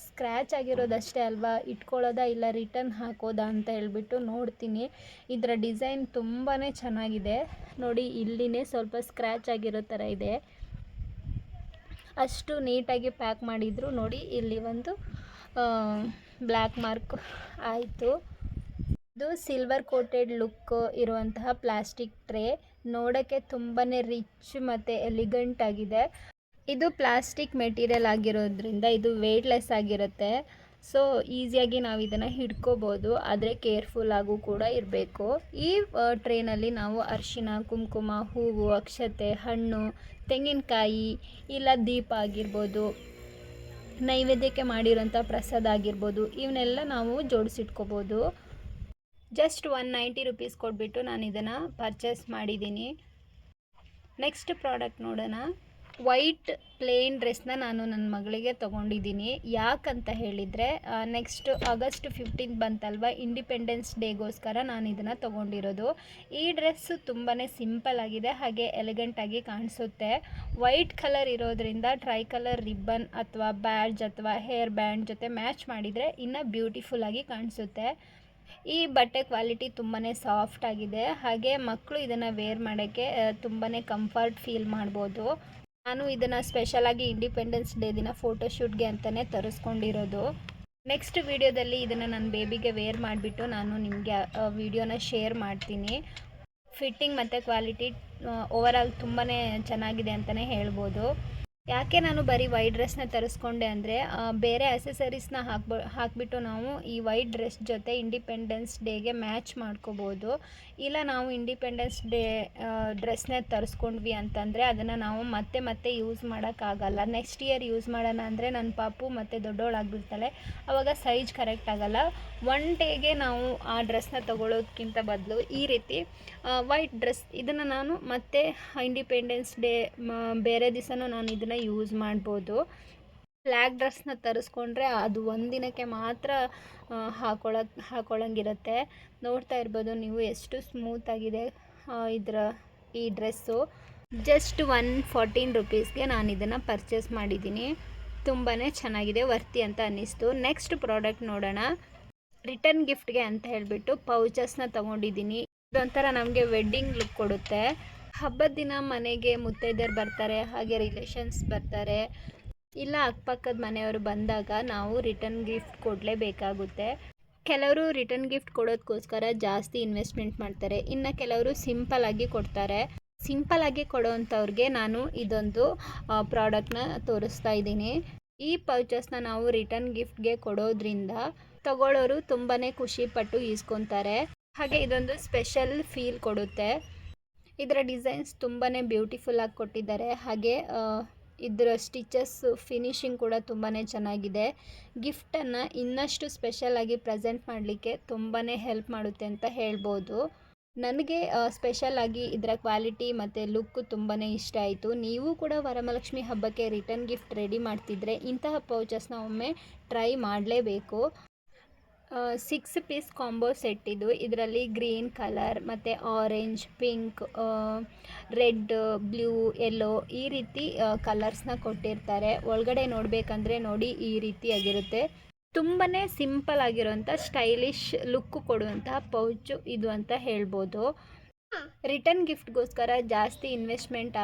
ಸ್ಕ್ರ್ಯಾಚ್ ಆಗಿರೋದಷ್ಟೇ ಅಲ್ವಾ, ಇಟ್ಕೊಳ್ಳೋದಾ ಇಲ್ಲ ರಿಟರ್ನ್ ಹಾಕೋದಾ ಅಂತ ಹೇಳ್ಬಿಟ್ಟು ನೋಡ್ತೀನಿ. ಇದರ ಡಿಸೈನ್ ತುಂಬಾ ಚೆನ್ನಾಗಿದೆ ನೋಡಿ, ಇಲ್ಲಿನೇ ಸ್ವಲ್ಪ ಸ್ಕ್ರ್ಯಾಚ್ ಆಗಿರೋ ಥರ ಇದೆ. ಅಷ್ಟು ನೀಟಾಗಿ ಪ್ಯಾಕ್ ಮಾಡಿದ್ರು ನೋಡಿ, ಇಲ್ಲಿ ಒಂದು ಬ್ಲ್ಯಾಕ್ ಮಾರ್ಕ್ ಆಯಿತು. ಇದು ಸಿಲ್ವರ್ ಕೋಟೆಡ್ ಲುಕ್ ಇರುವಂತಹ ಪ್ಲಾಸ್ಟಿಕ್ ಟ್ರೇ, ನೋಡೋಕ್ಕೆ ತುಂಬಾ ರಿಚ್ ಮತ್ತು ಎಲಿಗೆಂಟ್ ಆಗಿದೆ. ಇದು ಪ್ಲಾಸ್ಟಿಕ್ ಮೆಟೀರಿಯಲ್ ಆಗಿರೋದ್ರಿಂದ ಇದು ವೇಟ್ಲೆಸ್ ಆಗಿರುತ್ತೆ. ಸೊ ಈಸಿಯಾಗಿ ನಾವು ಇದನ್ನು ಹಿಡ್ಕೋಬೋದು, ಆದರೆ ಕೇರ್ಫುಲ್ ಆಗು ಕೂಡ ಇರಬೇಕು. ಈ ಟ್ರೇನಲ್ಲಿ ನಾವು ಅರಿಶಿನ, ಕುಂಕುಮ, ಹೂವು, ಅಕ್ಷತೆ, ಹಣ್ಣು, ತೆಂಗಿನಕಾಯಿ ಇಲ್ಲ ದೀಪ ಆಗಿರ್ಬೋದು, ನೈವೇದ್ಯಕ್ಕೆ ಮಾಡಿರೋಂಥ ಪ್ರಸಾದ ಆಗಿರ್ಬೋದು, ಇವನ್ನೆಲ್ಲ ನಾವು ಜೋಡಿಸಿಟ್ಕೋಬೋದು. ಜಸ್ಟ್ 190 ರುಪೀಸ್ ಕೊಟ್ಬಿಟ್ಟು ನಾನು ಇದನ್ನು ಪರ್ಚೇಸ್ ಮಾಡಿದ್ದೀನಿ. ನೆಕ್ಸ್ಟ್ ಪ್ರಾಡಕ್ಟ್ ನೋಡೋಣ. ವೈಟ್ ಪ್ಲೇನ್ ಡ್ರೆಸ್ನ ನಾನು ನನ್ನ ಮಗಳಿಗೆ ತೊಗೊಂಡಿದ್ದೀನಿ. ಯಾಕಂತ ಹೇಳಿದರೆ ನೆಕ್ಸ್ಟ್ ಆಗಸ್ಟ್ 15 ಬಂತಲ್ವ, ಇಂಡಿಪೆಂಡೆನ್ಸ್ ಡೇಗೋಸ್ಕರ ನಾನು ಇದನ್ನು ತೊಗೊಂಡಿರೋದು. ಈ ಡ್ರೆಸ್ಸು ತುಂಬಾ ಸಿಂಪಲ್ ಆಗಿದೆ, ಹಾಗೆ ಎಲಿಗೆಂಟಾಗಿ ಕಾಣಿಸುತ್ತೆ. ವೈಟ್ ಕಲರ್ ಇರೋದ್ರಿಂದ ಟ್ರೈ ಕಲರ್ ರಿಬ್ಬನ್ ಅಥವಾ ಬ್ಯಾಡ್ಜ್ ಅಥವಾ ಹೇರ್ ಬ್ಯಾಂಡ್ ಜೊತೆ ಮ್ಯಾಚ್ ಮಾಡಿದರೆ ಇನ್ನೂ ಬ್ಯೂಟಿಫುಲ್ಲಾಗಿ ಕಾಣಿಸುತ್ತೆ. ಈ ಬಟ್ಟೆ ಕ್ವಾಲಿಟಿ ತುಂಬಾ ಸಾಫ್ಟ್ ಆಗಿದೆ, ಹಾಗೆ ಮಕ್ಕಳು ಇದನ್ನು ವೇರ್ ಮಾಡೋಕ್ಕೆ ತುಂಬಾ ಕಂಫರ್ಟ್ ಫೀಲ್ ಮಾಡ್ಬೋದು. ನಾನು ಇದನ್ನು ಸ್ಪೆಷಲಾಗಿ ಇಂಡಿಪೆಂಡೆನ್ಸ್ ಡೇ ದಿನ ಫೋಟೋಶೂಟ್ಗೆ ಅಂತಲೇ ತರಿಸ್ಕೊಂಡಿರೋದು. ನೆಕ್ಸ್ಟ್ ವಿಡಿಯೋದಲ್ಲಿ ಇದನ್ನು ನನ್ನ ಬೇಬಿಗೆ ವೇರ್ ಮಾಡಿಬಿಟ್ಟು ನಾನು ನಿಮಗೆ ವಿಡಿಯೋನ ಶೇರ್ ಮಾಡ್ತೀನಿ. ಫಿಟ್ಟಿಂಗ್ ಮತ್ತು ಕ್ವಾಲಿಟಿ ಓವರಾಲ್ ತುಂಬಾ ಚೆನ್ನಾಗಿದೆ ಅಂತಲೇ ಹೇಳ್ಬೋದು. ಯಾಕೆ ನಾನು ಬರೀ ವೈಟ್ ಡ್ರೆಸ್ನ ತರಿಸ್ಕೊಂಡೆ ಅಂದರೆ ಬೇರೆ ಅಸೆಸರೀಸ್ನ ಹಾಕಿಬಿಟ್ಟು ನಾವು ಈ ವೈಟ್ ಡ್ರೆಸ್ ಜೊತೆ ಇಂಡಿಪೆಂಡೆನ್ಸ್ ಡೇಗೆ ಮ್ಯಾಚ್ ಮಾಡ್ಕೋಬೋದು. ಇಲ್ಲ ನಾವು ಇಂಡಿಪೆಂಡೆನ್ಸ್ ಡೇ ಡ್ರೆಸ್ನೇ ತರಿಸ್ಕೊಂಡ್ವಿ ಅಂತಂದರೆ ಅದನ್ನು ನಾವು ಮತ್ತೆ ಯೂಸ್ ಮಾಡೋಕ್ಕಾಗಲ್ಲ. ನೆಕ್ಸ್ಟ್ ಇಯರ್ ಯೂಸ್ ಮಾಡೋಣ ಅಂದರೆ ನನ್ನ ಪಾಪು ಮತ್ತು ದೊಡ್ಡವಳಾಗ್ಬಿಡ್ತಾಳೆ, ಆವಾಗ ಸೈಜ್ ಕರೆಕ್ಟ್ ಆಗೋಲ್ಲ. ಒನ್ ಡೇಗೆ ನಾವು ಆ ಡ್ರೆಸ್ನ ತೊಗೊಳ್ಳೋದಕ್ಕಿಂತ ಬದಲು ಈ ರೀತಿ ವೈಟ್ ಡ್ರೆಸ್ ಇದನ್ನು ನಾನು ಮತ್ತೆ ಇಂಡಿಪೆಂಡೆನ್ಸ್ ಡೇ ಬೇರೆ ದಿವಸನೂ ನಾನು ಇದನ್ನು ಯೂಸ್ ಮಾಡ್ಬೋದು. ಬ್ಲ್ಯಾಕ್ ಡ್ರೆಸ್ನ ತರಿಸ್ಕೊಂಡ್ರೆ ಅದು ಒಂದಿನಕ್ಕೆ ಮಾತ್ರ ಹಾಕೊಳ್ಳೋಂಗಿರುತ್ತೆ. ನೋಡ್ತಾ ಇರ್ಬೋದು ನೀವು ಎಷ್ಟು ಸ್ಮೂತಾಗಿದೆ ಈ ಡ್ರೆಸ್ಸು. ಜಸ್ಟ್ 114 ರುಪೀಸ್ಗೆ ನಾನು ಇದನ್ನು ಪರ್ಚೇಸ್ ಮಾಡಿದ್ದೀನಿ. ತುಂಬಾ ಚೆನ್ನಾಗಿದೆ, ವರ್ತಿ ಅಂತ ಅನ್ನಿಸ್ತು. ನೆಕ್ಸ್ಟ್ ಪ್ರಾಡಕ್ಟ್ ನೋಡೋಣ. ರಿಟರ್ನ್ ಗಿಫ್ಟ್ಗೆ ಅಂತ ಹೇಳಿಬಿಟ್ಟು ಪೌಚಸ್ನ ತೊಗೊಂಡಿದ್ದೀನಿ. ಇದೊಂಥರ ನಮಗೆ ವೆಡ್ಡಿಂಗ್ ಲುಕ್ ಕೊಡುತ್ತೆ. ಹಬ್ಬದ ದಿನ ಮನೆಗೆ ಮುತ್ತೈದೆಯರು ಬರ್ತಾರೆ, ಹಾಗೆ ರಿಲೇಷನ್ಸ್ ಬರ್ತಾರೆ, ಇಲ್ಲ ಅಕ್ಕಪಕ್ಕದ ಮನೆಯವರು ಬಂದಾಗ ನಾವು ರಿಟರ್ನ್ ಗಿಫ್ಟ್ ಕೊಡಲೇಬೇಕಾಗುತ್ತೆ. ಕೆಲವರು ರಿಟರ್ನ್ ಗಿಫ್ಟ್ ಕೊಡೋದಕ್ಕೋಸ್ಕರ ಜಾಸ್ತಿ ಇನ್ವೆಸ್ಟ್ಮೆಂಟ್ ಮಾಡ್ತಾರೆ, ಇನ್ನು ಕೆಲವರು ಸಿಂಪಲ್ಲಾಗಿ ಕೊಡ್ತಾರೆ. ಸಿಂಪಲ್ಲಾಗಿ ಕೊಡೋವಂಥವ್ರಿಗೆ ನಾನು ಇದೊಂದು ಪ್ರಾಡಕ್ಟ್ನ ತೋರಿಸ್ತಾ ಇದ್ದೀನಿ. ಈ ಪೌಚಸ್ನ ನಾವು ರಿಟರ್ನ್ ಗಿಫ್ಟ್ಗೆ ಕೊಡೋದ್ರಿಂದ ತಗೊಳ್ಳೋರು ತುಂಬಾ ಖುಷಿಪಟ್ಟು ಈಸ್ಕೊತಾರೆ, ಹಾಗೆ ಇದೊಂದು ಸ್ಪೆಷಲ್ ಫೀಲ್ ಕೊಡುತ್ತೆ. ಇದರ ಡಿಸೈನ್ಸ್ ತುಂಬಾ ಬ್ಯೂಟಿಫುಲ್ಲಾಗಿ ಕೊಟ್ಟಿದ್ದಾರೆ, ಹಾಗೆ ಇದರ ಸ್ಟಿಚಸ್ ಫಿನಿಶಿಂಗ್ ಕೂಡ ತುಂಬಾ ಚೆನ್ನಾಗಿದೆ. ಗಿಫ್ಟನ್ನು ಇನ್ನಷ್ಟು ಸ್ಪೆಷಲಾಗಿ ಪ್ರೆಸೆಂಟ್ ಮಾಡಲಿಕ್ಕೆ ತುಂಬಾ ಹೆಲ್ಪ್ ಮಾಡುತ್ತೆ ಅಂತ ಹೇಳ್ಬೋದು. ನನಗೆ ಸ್ಪೆಷಲಾಗಿ ಇದರ ಕ್ವಾಲಿಟಿ ಮತ್ತು ಲುಕ್ಕು ತುಂಬಾ ಇಷ್ಟ ಆಯಿತು. ನೀವು ಕೂಡ ವರಮಹಾಲಕ್ಷ್ಮಿ ಹಬ್ಬಕ್ಕೆ ರಿಟರ್ನ್ ಗಿಫ್ಟ್ ರೆಡಿ ಮಾಡ್ತಿದ್ರೆ ಇಂತಹ ಪೌಚಸ್ನ ಒಮ್ಮೆ ಟ್ರೈ ಮಾಡಲೇಬೇಕು. 6 ಪೀಸ್ ಕಾಂಬೋ ಸೆಟ್ ಇದು. ಇದರಲ್ಲಿ ಗ್ರೀನ್ ಕಲರ್ ಮತ್ತು orange, pink, red, blue, yellow ಈ ರೀತಿ ಕಲರ್ಸ್ನ ಕೊಟ್ಟಿರ್ತಾರೆ. ಒಳಗಡೆ ನೋಡಬೇಕಂದ್ರೆ ನೋಡಿ ಈ ರೀತಿಯಾಗಿರುತ್ತೆ. ತುಂಬಾ ಸಿಂಪಲ್ ಆಗಿರೋಂಥ ಸ್ಟೈಲಿಶ್ ಲುಕ್ ಕೊಡುವಂತಹ ಪೌಚು ಇದು ಅಂತ ಹೇಳ್ಬೋದು. ರಿಟರ್ನ್ ಗಿಫ್ಟ್ಗೋಸ್ಕರ ಜಾಸ್ತಿ ಇನ್ವೆಸ್ಟ್ಮೆಂಟ್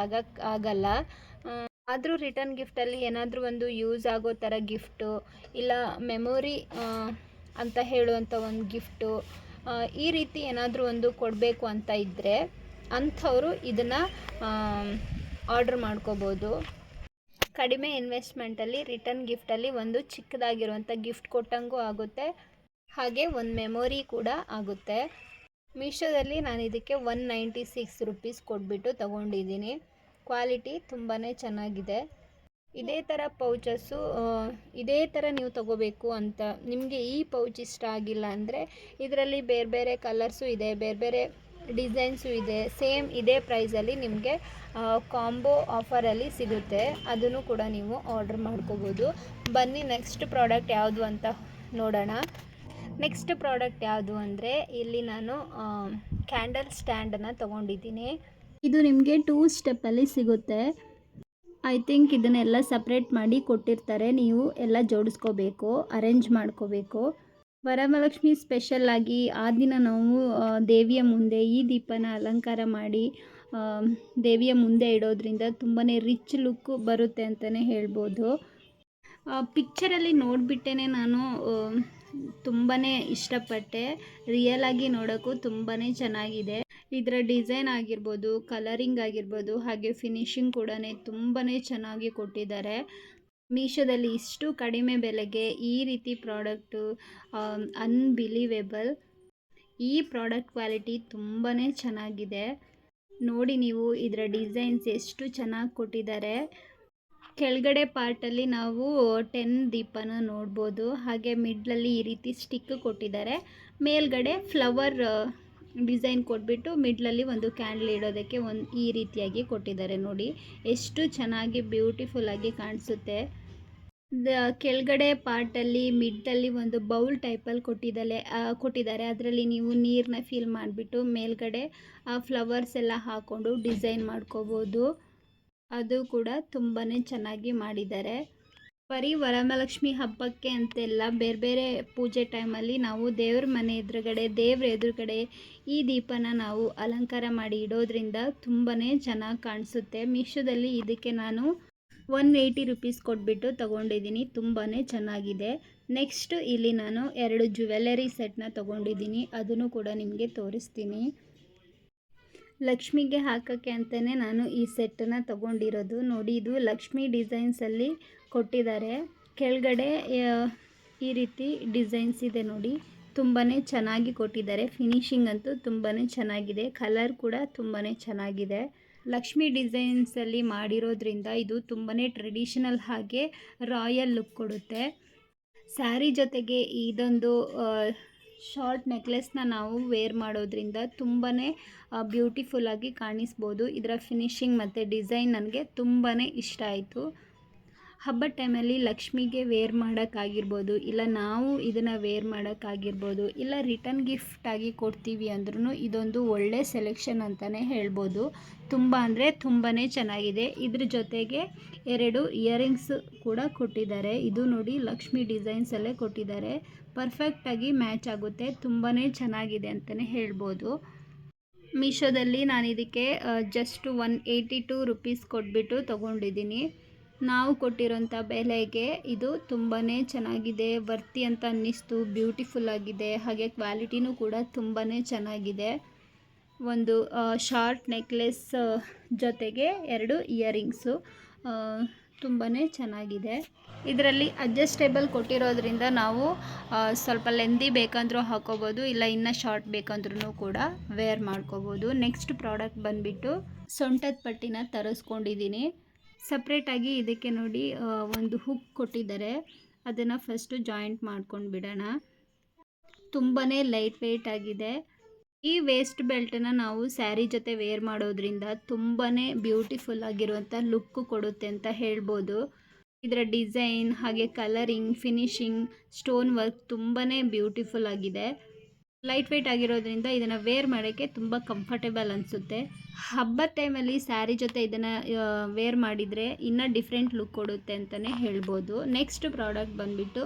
ಆಗಲ್ಲ. ಆದರೂ ರಿಟರ್ನ್ ಗಿಫ್ಟಲ್ಲಿ ಏನಾದರೂ ಒಂದು ಯೂಸ್ ಆಗೋ ಥರ ಗಿಫ್ಟು ಇಲ್ಲ ಮೆಮೊರಿ ಅಂತ ಹೇಳುವಂಥ ಒಂದು ಗಿಫ್ಟು ಈ ರೀತಿ ಏನಾದರೂ ಒಂದು ಕೊಡಬೇಕು ಅಂತ ಇದ್ದರೆ ಅಂಥವರು ಇದನ್ನು ಆರ್ಡ್ರ್ ಮಾಡ್ಕೋಬೋದು. ಕಡಿಮೆ ಇನ್ವೆಸ್ಟ್ಮೆಂಟಲ್ಲಿ ರಿಟರ್ನ್ ಗಿಫ್ಟಲ್ಲಿ ಒಂದು ಚಿಕ್ಕದಾಗಿರುವಂಥ ಗಿಫ್ಟ್ ಕೊಟ್ಟಂಗೂ ಆಗುತ್ತೆ, ಹಾಗೆ ಒಂದು ಮೆಮೊರಿ ಕೂಡ ಆಗುತ್ತೆ. ಮೀಶೋದಲ್ಲಿ ನಾನು ಇದಕ್ಕೆ 196 ರುಪೀಸ್ ಕೊಟ್ಬಿಟ್ಟು ತೊಗೊಂಡಿದ್ದೀನಿ. ಕ್ವಾಲಿಟಿ ತುಂಬಾ ಚೆನ್ನಾಗಿದೆ. ಇದೇ ಥರ ಪೌಚಸ್ಸು ಇದೇ ಥರ ನೀವು ತೊಗೋಬೇಕು ಅಂತ ನಿಮಗೆ ಈ ಪೌಚ್ ಇಷ್ಟ ಆಗಿಲ್ಲ ಅಂದರೆ ಇದರಲ್ಲಿ ಬೇರೆ ಬೇರೆ ಕಲರ್ಸು ಇದೆ, ಬೇರೆ ಬೇರೆ ಡಿಸೈನ್ಸು ಇದೆ. ಸೇಮ್ ಇದೇ ಪ್ರೈಸಲ್ಲಿ ನಿಮಗೆ ಕಾಂಬೋ ಆಫರಲ್ಲಿ ಸಿಗುತ್ತೆ, ಅದನ್ನು ಕೂಡ ನೀವು ಆರ್ಡ್ರ್ ಮಾಡ್ಕೋಬೋದು. ಬನ್ನಿ ನೆಕ್ಸ್ಟ್ ಪ್ರಾಡಕ್ಟ್ ಯಾವುದು ಅಂತ ನೋಡೋಣ. ನೆಕ್ಸ್ಟ್ ಪ್ರಾಡಕ್ಟ್ ಯಾವುದು ಅಂದರೆ ಇಲ್ಲಿ ನಾನು ಕ್ಯಾಂಡಲ್ ಸ್ಟ್ಯಾಂಡನ್ನು ತೊಗೊಂಡಿದ್ದೀನಿ. ಇದು ನಿಮಗೆ 2 ಸ್ಟೆಪ್ಪಲ್ಲಿ ಸಿಗುತ್ತೆ. ಐ ಥಿಂಕ್ ಇದನ್ನೆಲ್ಲ ಸಪ್ರೇಟ್ ಮಾಡಿ ಕೊಟ್ಟಿರ್ತಾರೆ, ನೀವು ಎಲ್ಲ ಜೋಡಿಸ್ಕೋಬೇಕು, ಅರೇಂಜ್ ಮಾಡ್ಕೋಬೇಕು. ವರಮಹಾಲಕ್ಷ್ಮಿ ಸ್ಪೆಷಲ್ಲಾಗಿ ಆ ದಿನ ನಾವು ದೇವಿಯ ಮುಂದೆ ಈ ದೀಪನ ಅಲಂಕಾರ ಮಾಡಿ ದೇವಿಯ ಮುಂದೆ ಇಡೋದ್ರಿಂದ ತುಂಬಾ ರಿಚ್ ಲುಕ್ಕು ಬರುತ್ತೆ ಅಂತಲೇ ಹೇಳ್ಬೋದು. ಪಿಕ್ಚರಲ್ಲಿ ನೋಡಿಬಿಟ್ಟೇ ನಾನು ತುಂಬಾ ಇಷ್ಟಪಟ್ಟೆ. ರಿಯಲಾಗಿ ನೋಡೋಕ್ಕೂ ತುಂಬಾ ಚೆನ್ನಾಗಿದೆ. ಇದರ ಡಿಸೈನ್ ಆಗಿರ್ಬೋದು, ಕಲರಿಂಗ್ ಆಗಿರ್ಬೋದು, ಹಾಗೆ ಫಿನಿಶಿಂಗ್ ಕೂಡ ತುಂಬಾ ಚೆನ್ನಾಗಿ ಕೊಟ್ಟಿದ್ದಾರೆ. ಮೀಶೋದಲ್ಲಿ ಇಷ್ಟು ಕಡಿಮೆ ಬೆಲೆಗೆ ಈ ರೀತಿ ಪ್ರಾಡಕ್ಟು ಅನ್ಬಿಲೀವೇಬಲ್. ಈ ಪ್ರಾಡಕ್ಟ್ ಕ್ವಾಲಿಟಿ ತುಂಬಾ ಚೆನ್ನಾಗಿದೆ. ನೋಡಿ ನೀವು ಇದರ ಡಿಸೈನ್ಸ್ ಎಷ್ಟು ಚೆನ್ನಾಗಿ ಕೊಟ್ಟಿದ್ದಾರೆ. ಕೆಳಗಡೆ ಪಾರ್ಟಲ್ಲಿ ನಾವು 10 ದೀಪನ ನೋಡ್ಬೋದು. ಹಾಗೆ ಮಿಡ್ಲಲ್ಲಿ ಈ ರೀತಿ ಸ್ಟಿಕ್ ಕೊಟ್ಟಿದ್ದಾರೆ. ಮೇಲ್ಗಡೆ ಫ್ಲವರ್ ಡಿಸೈನ್ ಕೊಟ್ಬಿಟ್ಟು ಮಿಡ್ಲಲ್ಲಿ ಒಂದು ಕ್ಯಾಂಡಲ್ ಇಡೋದಕ್ಕೆ ಈ ರೀತಿಯಾಗಿ ಕೊಟ್ಟಿದ್ದಾರೆ. ನೋಡಿ ಎಷ್ಟು ಚೆನ್ನಾಗಿ ಬ್ಯೂಟಿಫುಲ್ಲಾಗಿ ಕಾಣಿಸುತ್ತೆ. ಕೆಳಗಡೆ ಪಾರ್ಟಲ್ಲಿ ಮಿಡ್ಡಲ್ಲಿ ಒಂದು ಬೌಲ್ ಟೈಪಲ್ಲಿ ಕೊಟ್ಟಿದ್ದಾರೆ. ಅದರಲ್ಲಿ ನೀವು ನೀರನ್ನ ಫಿಲ್ ಮಾಡಿಬಿಟ್ಟು ಮೇಲ್ಗಡೆ ಫ್ಲವರ್ಸ್ ಎಲ್ಲ ಹಾಕ್ಕೊಂಡು ಡಿಸೈನ್ ಮಾಡ್ಕೋಬೋದು. ಅದು ಕೂಡ ತುಂಬಾ ಚೆನ್ನಾಗಿ ಮಾಡಿದ್ದಾರೆ. ಬರೀ ವರಮಹಾಲಕ್ಷ್ಮಿ ಹಬ್ಬಕ್ಕೆ ಅಂತೆಲ್ಲ ಬೇರೆ ಬೇರೆ ಪೂಜೆ ಟೈಮಲ್ಲಿ ನಾವು ದೇವ್ರ ಮನೆ ಎದುರುಗಡೆ, ದೇವ್ರ ಎದುರುಗಡೆ ಈ ದೀಪನ ನಾವು ಅಲಂಕಾರ ಮಾಡಿ ಇಡೋದ್ರಿಂದ ತುಂಬಾ ಚೆನ್ನಾಗಿ ಕಾಣಿಸುತ್ತೆ. ಮೀಶೋದಲ್ಲಿ ಇದಕ್ಕೆ ನಾನು 180 ರುಪೀಸ್ ಕೊಟ್ಬಿಟ್ಟು ತೊಗೊಂಡಿದ್ದೀನಿ. ತುಂಬಾ ಚೆನ್ನಾಗಿದೆ. ನೆಕ್ಸ್ಟ್ ಇಲ್ಲಿ ನಾನು 2 ಜ್ಯುವೆಲರಿ ಸೆಟ್ನ ತೊಗೊಂಡಿದ್ದೀನಿ. ಅದನ್ನು ಕೂಡ ನಿಮಗೆ ತೋರಿಸ್ತೀನಿ. ಲಕ್ಷ್ಮಿಗೆ ಹಾಕೋಕ್ಕೆ ಅಂತಲೇ ನಾನು ಈ ಸೆಟ್ಟನ್ನು ತೊಗೊಂಡಿರೋದು. ನೋಡಿ ಇದು ಲಕ್ಷ್ಮಿ ಡಿಸೈನ್ಸಲ್ಲಿ ಕೊಟ್ಟಿದ್ದಾರೆ. ಕೆಳಗಡೆ ಈ ರೀತಿ ಡಿಸೈನ್ಸ್ ಇದೆ ನೋಡಿ, ತುಂಬಾ ಚೆನ್ನಾಗಿ ಕೊಟ್ಟಿದ್ದಾರೆ. ಫಿನಿಶಿಂಗ್ ಅಂತೂ ತುಂಬಾ ಚೆನ್ನಾಗಿದೆ. ಕಲರ್ ಕೂಡ ತುಂಬಾ ಚೆನ್ನಾಗಿದೆ. ಲಕ್ಷ್ಮಿ ಡಿಸೈನ್ಸಲ್ಲಿ ಮಾಡಿರೋದ್ರಿಂದ ಇದು ತುಂಬಾ ಟ್ರೆಡಿಷನಲ್ ಹಾಗೆ ರಾಯಲ್ ಲುಕ್ ಕೊಡುತ್ತೆ. ಸ್ಯಾರಿ ಜೊತೆಗೆ ಇದೊಂದು ಶಾರ್ಟ್ ನೆಕ್ಲೆಸ್ನ ನಾವು ವೇರ್ ಮಾಡೋದ್ರಿಂದ ತುಂಬಾ ಬ್ಯೂಟಿಫುಲ್ಲಾಗಿ ಕಾಣಿಸ್ಬೋದು. ಇದರ ಫಿನಿಶಿಂಗ್ ಮತ್ತು ಡಿಸೈನ್ ನನಗೆ ತುಂಬಾ ಇಷ್ಟ ಆಯಿತು. ಹಬ್ಬದ ಟೈಮಲ್ಲಿ ಲಕ್ಷ್ಮಿಗೆ ವೇರ್ ಮಾಡೋಕ್ಕಾಗಿರ್ಬೋದು, ಇಲ್ಲ ನಾವು ಇದನ್ನು ವೇರ್ ಮಾಡೋಕ್ಕಾಗಿರ್ಬೋದು, ಇಲ್ಲ ರಿಟರ್ನ್ ಗಿಫ್ಟಾಗಿ ಕೊಡ್ತೀವಿ ಅಂದ್ರೂ ಇದೊಂದು ಒಳ್ಳೆ ಸೆಲೆಕ್ಷನ್ ಅಂತಲೇ ಹೇಳ್ಬೋದು. ತುಂಬ ಅಂದರೆ ತುಂಬಾ ಚೆನ್ನಾಗಿದೆ. ಇದ್ರ ಜೊತೆಗೆ 2 ಇಯರಿಂಗ್ಸ್ ಕೂಡ ಕೊಟ್ಟಿದ್ದಾರೆ. ಇದು ನೋಡಿ ಲಕ್ಷ್ಮಿ ಡಿಸೈನ್ಸಲ್ಲೇ ಕೊಟ್ಟಿದ್ದಾರೆ. ಪರ್ಫೆಕ್ಟಾಗಿ ಮ್ಯಾಚ್ ಆಗುತ್ತೆ. ತುಂಬಾ ಚೆನ್ನಾಗಿದೆ ಅಂತಲೇ ಹೇಳ್ಬೋದು. ಮೀಶೋದಲ್ಲಿ ನಾನು ಇದಕ್ಕೆ ಜಸ್ಟ್ 182 ರುಪೀಸ್ ಕೊಟ್ಬಿಟ್ಟು ತೊಗೊಂಡಿದ್ದೀನಿ. ನಾವು ಕೊಟ್ಟಿರೋಂಥ ಬೆಲೆಗೆ ಇದು ತುಂಬಾ ಚೆನ್ನಾಗಿದೆ, ವರ್ತಿ ಅಂತ ಅನ್ನಿಸ್ತು. ಬ್ಯೂಟಿಫುಲ್ ಆಗಿದೆ, ಹಾಗೆ ಕ್ವಾಲಿಟಿನೂ ಕೂಡ ತುಂಬಾ ಚೆನ್ನಾಗಿದೆ. ಒಂದು ಶಾರ್ಟ್ ನೆಕ್ಲೆಸ್ ಜೊತೆಗೆ 2 ಇಯರಿಂಗ್ಸು ತುಂಬಾ ಚೆನ್ನಾಗಿದೆ. ಇದರಲ್ಲಿ ಅಡ್ಜಸ್ಟೇಬಲ್ ಕೊಟ್ಟಿರೋದ್ರಿಂದ ನಾವು ಸ್ವಲ್ಪ ಲೆಂದಿ ಬೇಕಂದ್ರೂ ಹಾಕೋಬೋದು, ಇಲ್ಲ ಇನ್ನು ಶಾರ್ಟ್ ಬೇಕಂದ್ರೂ ಕೂಡ ವೇರ್ ಮಾಡ್ಕೋಬೋದು. ನೆಕ್ಸ್ಟ್ ಪ್ರಾಡಕ್ಟ್ ಬಂದುಬಿಟ್ಟು ಸೊಂಟದ ಪಟ್ಟಿನ ತರಿಸ್ಕೊಂಡಿದ್ದೀನಿ. ಸಪ್ರೇಟಾಗಿ ಇದಕ್ಕೆ ನೋಡಿ ಒಂದು ಹುಕ್ ಕೊಟ್ಟಿದ್ದಾರೆ. ಅದನ್ನು ಫಸ್ಟು ಜಾಯಿಂಟ್ ಮಾಡ್ಕೊಂಡು ಬಿಡೋಣ. ತುಂಬಾ ಲೈಟ್ ವೆಯ್ಟ್ ಆಗಿದೆ. ಈ ವೇಸ್ಟ್ ಬೆಲ್ಟನ್ನು ನಾವು ಸ್ಯಾರಿ ಜೊತೆ ವೇರ್ ಮಾಡೋದ್ರಿಂದ ತುಂಬಾ ಬ್ಯೂಟಿಫುಲ್ ಆಗಿರುವಂಥ ಲುಕ್ಕು ಕೊಡುತ್ತೆ ಅಂತ ಹೇಳ್ಬೋದು. ಇದರ ಡಿಸೈನ್ ಹಾಗೆ ಕಲರಿಂಗ್, ಫಿನಿಶಿಂಗ್, ಸ್ಟೋನ್ ವರ್ಕ್ ತುಂಬಾ ಬ್ಯೂಟಿಫುಲ್ ಆಗಿದೆ. ಲೈಟ್ ವೆಯ್ಟ್ ಆಗಿರೋದ್ರಿಂದ ಇದನ್ನು ವೇರ್ ಮಾಡೋಕ್ಕೆ ತುಂಬ ಕಂಫರ್ಟೇಬಲ್ ಅನಿಸುತ್ತೆ. ಹಬ್ಬದ ಟೈಮಲ್ಲಿ ಸ್ಯಾರಿ ಜೊತೆ ಇದನ್ನು ವೇರ್ ಮಾಡಿದರೆ ಇನ್ನೂ ಡಿಫ್ರೆಂಟ್ ಲುಕ್ ಕೊಡುತ್ತೆ ಅಂತಲೇ ಹೇಳ್ಬೋದು. ನೆಕ್ಸ್ಟ್ ಪ್ರಾಡಕ್ಟ್ ಬಂದುಬಿಟ್ಟು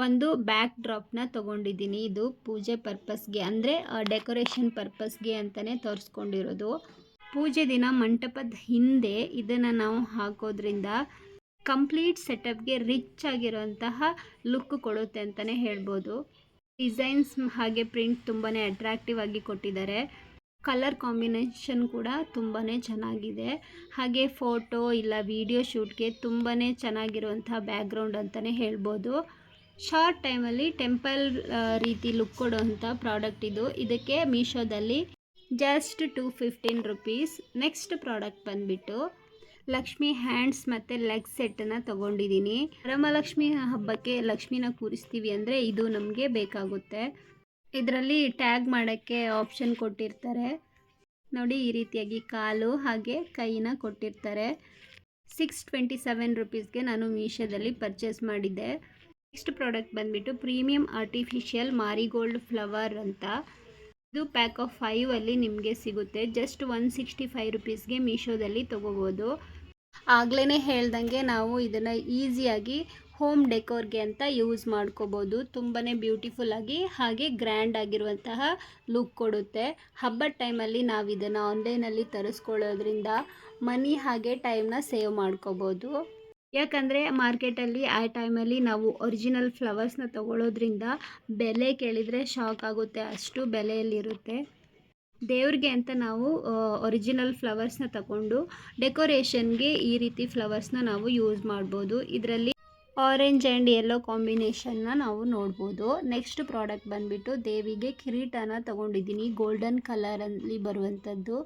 ಒಂದು ಬ್ಯಾಕ್ ಡ್ರಾಪ್ನ ತೊಗೊಂಡಿದ್ದೀನಿ. ಇದು ಪೂಜೆ ಪರ್ಪಸ್ಗೆ ಅಂದರೆ ಡೆಕೋರೇಷನ್ ಪರ್ಪಸ್ಗೆ ಅಂತಲೇ ತೋರಿಸ್ಕೊಂಡಿರೋದು. ಪೂಜೆ ದಿನ ಮಂಟಪದ ಹಿಂದೆ ಇದನ್ನು ನಾವು ಹಾಕೋದ್ರಿಂದ ಕಂಪ್ಲೀಟ್ ಸೆಟಪ್ಗೆ ರಿಚ್ ಆಗಿರೋಂತಹ ಲುಕ್ ಕೊಡುತ್ತೆ ಅಂತಲೇ ಹೇಳ್ಬೋದು. ಡಿಸೈನ್ಸ್ ಹಾಗೆ ಪ್ರಿಂಟ್ ತುಂಬಾ ಅಟ್ರಾಕ್ಟಿವ್ ಆಗಿ ಕೊಟ್ಟಿದ್ದಾರೆ. ಕಲರ್ ಕಾಂಬಿನೇಷನ್ ಕೂಡ ತುಂಬಾ ಚೆನ್ನಾಗಿದೆ. ಹಾಗೆ ಫೋಟೋ ಇಲ್ಲ ವಿಡಿಯೋ ಶೂಟ್ಗೆ ತುಂಬಾ ಚೆನ್ನಾಗಿರುವಂಥ ಬ್ಯಾಕ್ಗ್ರೌಂಡ್ ಅಂತಲೇ ಹೇಳ್ಬೋದು. ಶಾರ್ಟ್ ಟೈಮಲ್ಲಿ ಟೆಂಪಲ್ ರೀತಿ ಲುಕ್ ಕೊಡುವಂಥ ಪ್ರಾಡಕ್ಟ್ ಇದು. ಇದಕ್ಕೆ ಮೀಶೋದಲ್ಲಿ ಜಸ್ಟ್ 215 ರುಪೀಸ್. ನೆಕ್ಸ್ಟ್ ಪ್ರಾಡಕ್ಟ್ ಬಂದುಬಿಟ್ಟು ಲಕ್ಷ್ಮಿ ಹ್ಯಾಂಡ್ಸ್ ಮತ್ತು ಲೆಗ್ ಸೆಟ್ಟನ್ನು ತೊಗೊಂಡಿದ್ದೀನಿ. ವರಮಹಾಲಕ್ಷ್ಮಿ ಹಬ್ಬಕ್ಕೆ ಲಕ್ಷ್ಮಿನ ಕೂರಿಸ್ತೀವಿ ಅಂದರೆ ಇದು ನಮಗೆ ಬೇಕಾಗುತ್ತೆ. ಇದರಲ್ಲಿ ಟ್ಯಾಗ್ ಮಾಡೋಕ್ಕೆ ಆಪ್ಷನ್ ಕೊಟ್ಟಿರ್ತಾರೆ ನೋಡಿ. ಈ ರೀತಿಯಾಗಿ ಕಾಲು ಹಾಗೆ ಕೈನ ಕೊಟ್ಟಿರ್ತಾರೆ. 627 ರುಪೀಸ್ಗೆ ನಾನು ಮೀಶೋದಲ್ಲಿ ಪರ್ಚೇಸ್ ಮಾಡಿದ್ದೆ. ನೆಕ್ಸ್ಟ್ ಪ್ರಾಡಕ್ಟ್ ಬಂದುಬಿಟ್ಟು ಪ್ರೀಮಿಯಂ ಆರ್ಟಿಫಿಷಿಯಲ್ ಮಾರಿಗೋಲ್ಡ್ ಫ್ಲವರ್ ಅಂತ. ಇದು ಪ್ಯಾಕ್ ಆಫ್ 5 ಅಲ್ಲಿ ನಿಮಗೆ ಸಿಗುತ್ತೆ. ಜಸ್ಟ್ 165 ರುಪೀಸ್ಗೆ ಮೀಶೋದಲ್ಲಿ ತೊಗೋಬೋದು. ಆಗಲೇ ಹೇಳ್ದಂಗೆ ನಾವು ಇದನ್ನು ಈಸಿಯಾಗಿ ಹೋಮ್ ಡೆಕೋರ್ಗೆ ಅಂತ ಯೂಸ್ ಮಾಡ್ಕೋಬೋದು. ತುಂಬಾ ಬ್ಯೂಟಿಫುಲ್ಲಾಗಿ ಹಾಗೆ ಗ್ರ್ಯಾಂಡ್ ಆಗಿರುವಂತಹ ಲುಕ್ ಕೊಡುತ್ತೆ. ಹಬ್ಬದ ಟೈಮಲ್ಲಿ ನಾವು ಇದನ್ನು ಆನ್ಲೈನಲ್ಲಿ ತರಿಸ್ಕೊಳ್ಳೋದ್ರಿಂದ ಮನಿ ಹಾಗೆ ಟೈಮ್ನ ಸೇವ್ ಮಾಡ್ಕೋಬೋದು. ಯಾಕಂದರೆ ಮಾರ್ಕೆಟಲ್ಲಿ ಆ ಟೈಮಲ್ಲಿ ನಾವು ಒರಿಜಿನಲ್ ಫ್ಲವರ್ಸ್ನ ತೊಗೊಳ್ಳೋದ್ರಿಂದ ಬೆಲೆ ಕೇಳಿದರೆ ಶಾಕ್ ಆಗುತ್ತೆ, ಅಷ್ಟು ಬೆಲೆಯಲ್ಲಿರುತ್ತೆ. ದೇವ್ರಿಗೆ ಅಂತ ನಾವು ಒರಿಜಿನಲ್ ಫ್ಲವರ್ಸ್ನ ತಗೊಂಡು ಡೆಕೋರೇಷನ್ಗೆ ಈ ರೀತಿ ಫ್ಲವರ್ಸ್ನ ನಾವು ಯೂಸ್ ಮಾಡ್ಬೋದು. ಇದರಲ್ಲಿ ಆರೆಂಜ್ ಆ್ಯಂಡ್ ಯೆಲ್ಲೋ ಕಾಂಬಿನೇಷನ್ನ ನಾವು ನೋಡ್ಬೋದು. ನೆಕ್ಸ್ಟ್ ಪ್ರಾಡಕ್ಟ್ ಬಂದುಬಿಟ್ಟು ದೇವಿಗೆ ಕಿರೀಟನ ತೊಗೊಂಡಿದ್ದೀನಿ, ಗೋಲ್ಡನ್ ಕಲರಲ್ಲಿ ಬರುವಂಥದ್ದು.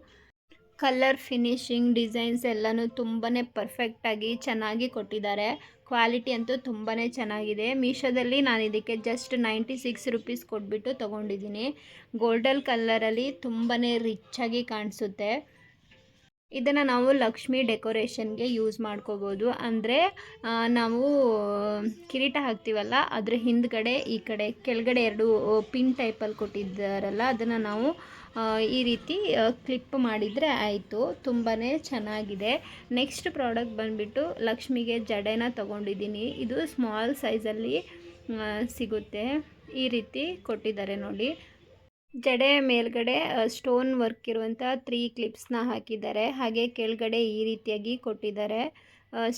ಕಲರ್ ಫಿನಿಶಿಂಗ್ ಡಿಸೈನ್ಸ್ ಎಲ್ಲನೂ ತುಂಬಾ ಪರ್ಫೆಕ್ಟಾಗಿ ಚೆನ್ನಾಗಿ ಕೊಟ್ಟಿದ್ದಾರೆ. ಕ್ವಾಲಿಟಿ ಅಂತೂ ತುಂಬಾ ಚೆನ್ನಾಗಿದೆ. ಮೀಶೋದಲ್ಲಿ ನಾನು ಇದಕ್ಕೆ ಜಸ್ಟ್ 96 ರುಪೀಸ್ ಕೊಟ್ಬಿಟ್ಟು ತೊಗೊಂಡಿದ್ದೀನಿ. ಗೋಲ್ಡನ್ ಕಲರಲ್ಲಿ ತುಂಬಾ ರಿಚ್ಚಾಗಿ ಕಾಣಿಸುತ್ತೆ. ಇದನ್ನು ನಾವು ಲಕ್ಷ್ಮಿ ಡೆಕೋರೇಷನ್ಗೆ ಯೂಸ್ ಮಾಡ್ಕೋಬೋದು. ಅಂದರೆ ನಾವು ಕಿರೀಟ ಹಾಕ್ತೀವಲ್ಲ, ಅದ್ರ ಹಿಂದ್ಗಡೆ ಈ ಕಡೆ ಕೆಳಗಡೆ 2 ಪಿನ್ ಟೈಪಲ್ಲಿ ಕೊಟ್ಟಿದ್ದಾರಲ್ಲ, ಅದನ್ನು ನಾವು ಈ ರೀತಿ ಕ್ಲಿಪ್ ಮಾಡಿದರೆ ಆಯಿತು. ತುಂಬಾ ಚೆನ್ನಾಗಿದೆ. ನೆಕ್ಸ್ಟ್ ಪ್ರಾಡಕ್ಟ್ ಬಂದುಬಿಟ್ಟು ಲಕ್ಷ್ಮಿಗೆ ಜಡೆನ ತೊಗೊಂಡಿದ್ದೀನಿ. ಇದು ಸ್ಮಾಲ್ ಸೈಜಲ್ಲಿ ಸಿಗುತ್ತೆ. ಈ ರೀತಿ ಕೊಟ್ಟಿದ್ದಾರೆ ನೋಡಿ. ಜಡೆ ಮೇಲ್ಗಡೆ ಸ್ಟೋನ್ ವರ್ಕ್ ಇರುವಂಥ 3 ಕ್ಲಿಪ್ಸ್ನ ಹಾಕಿದ್ದಾರೆ. ಹಾಗೆ ಕೆಳಗಡೆ ಈ ರೀತಿಯಾಗಿ ಕೊಟ್ಟಿದ್ದಾರೆ.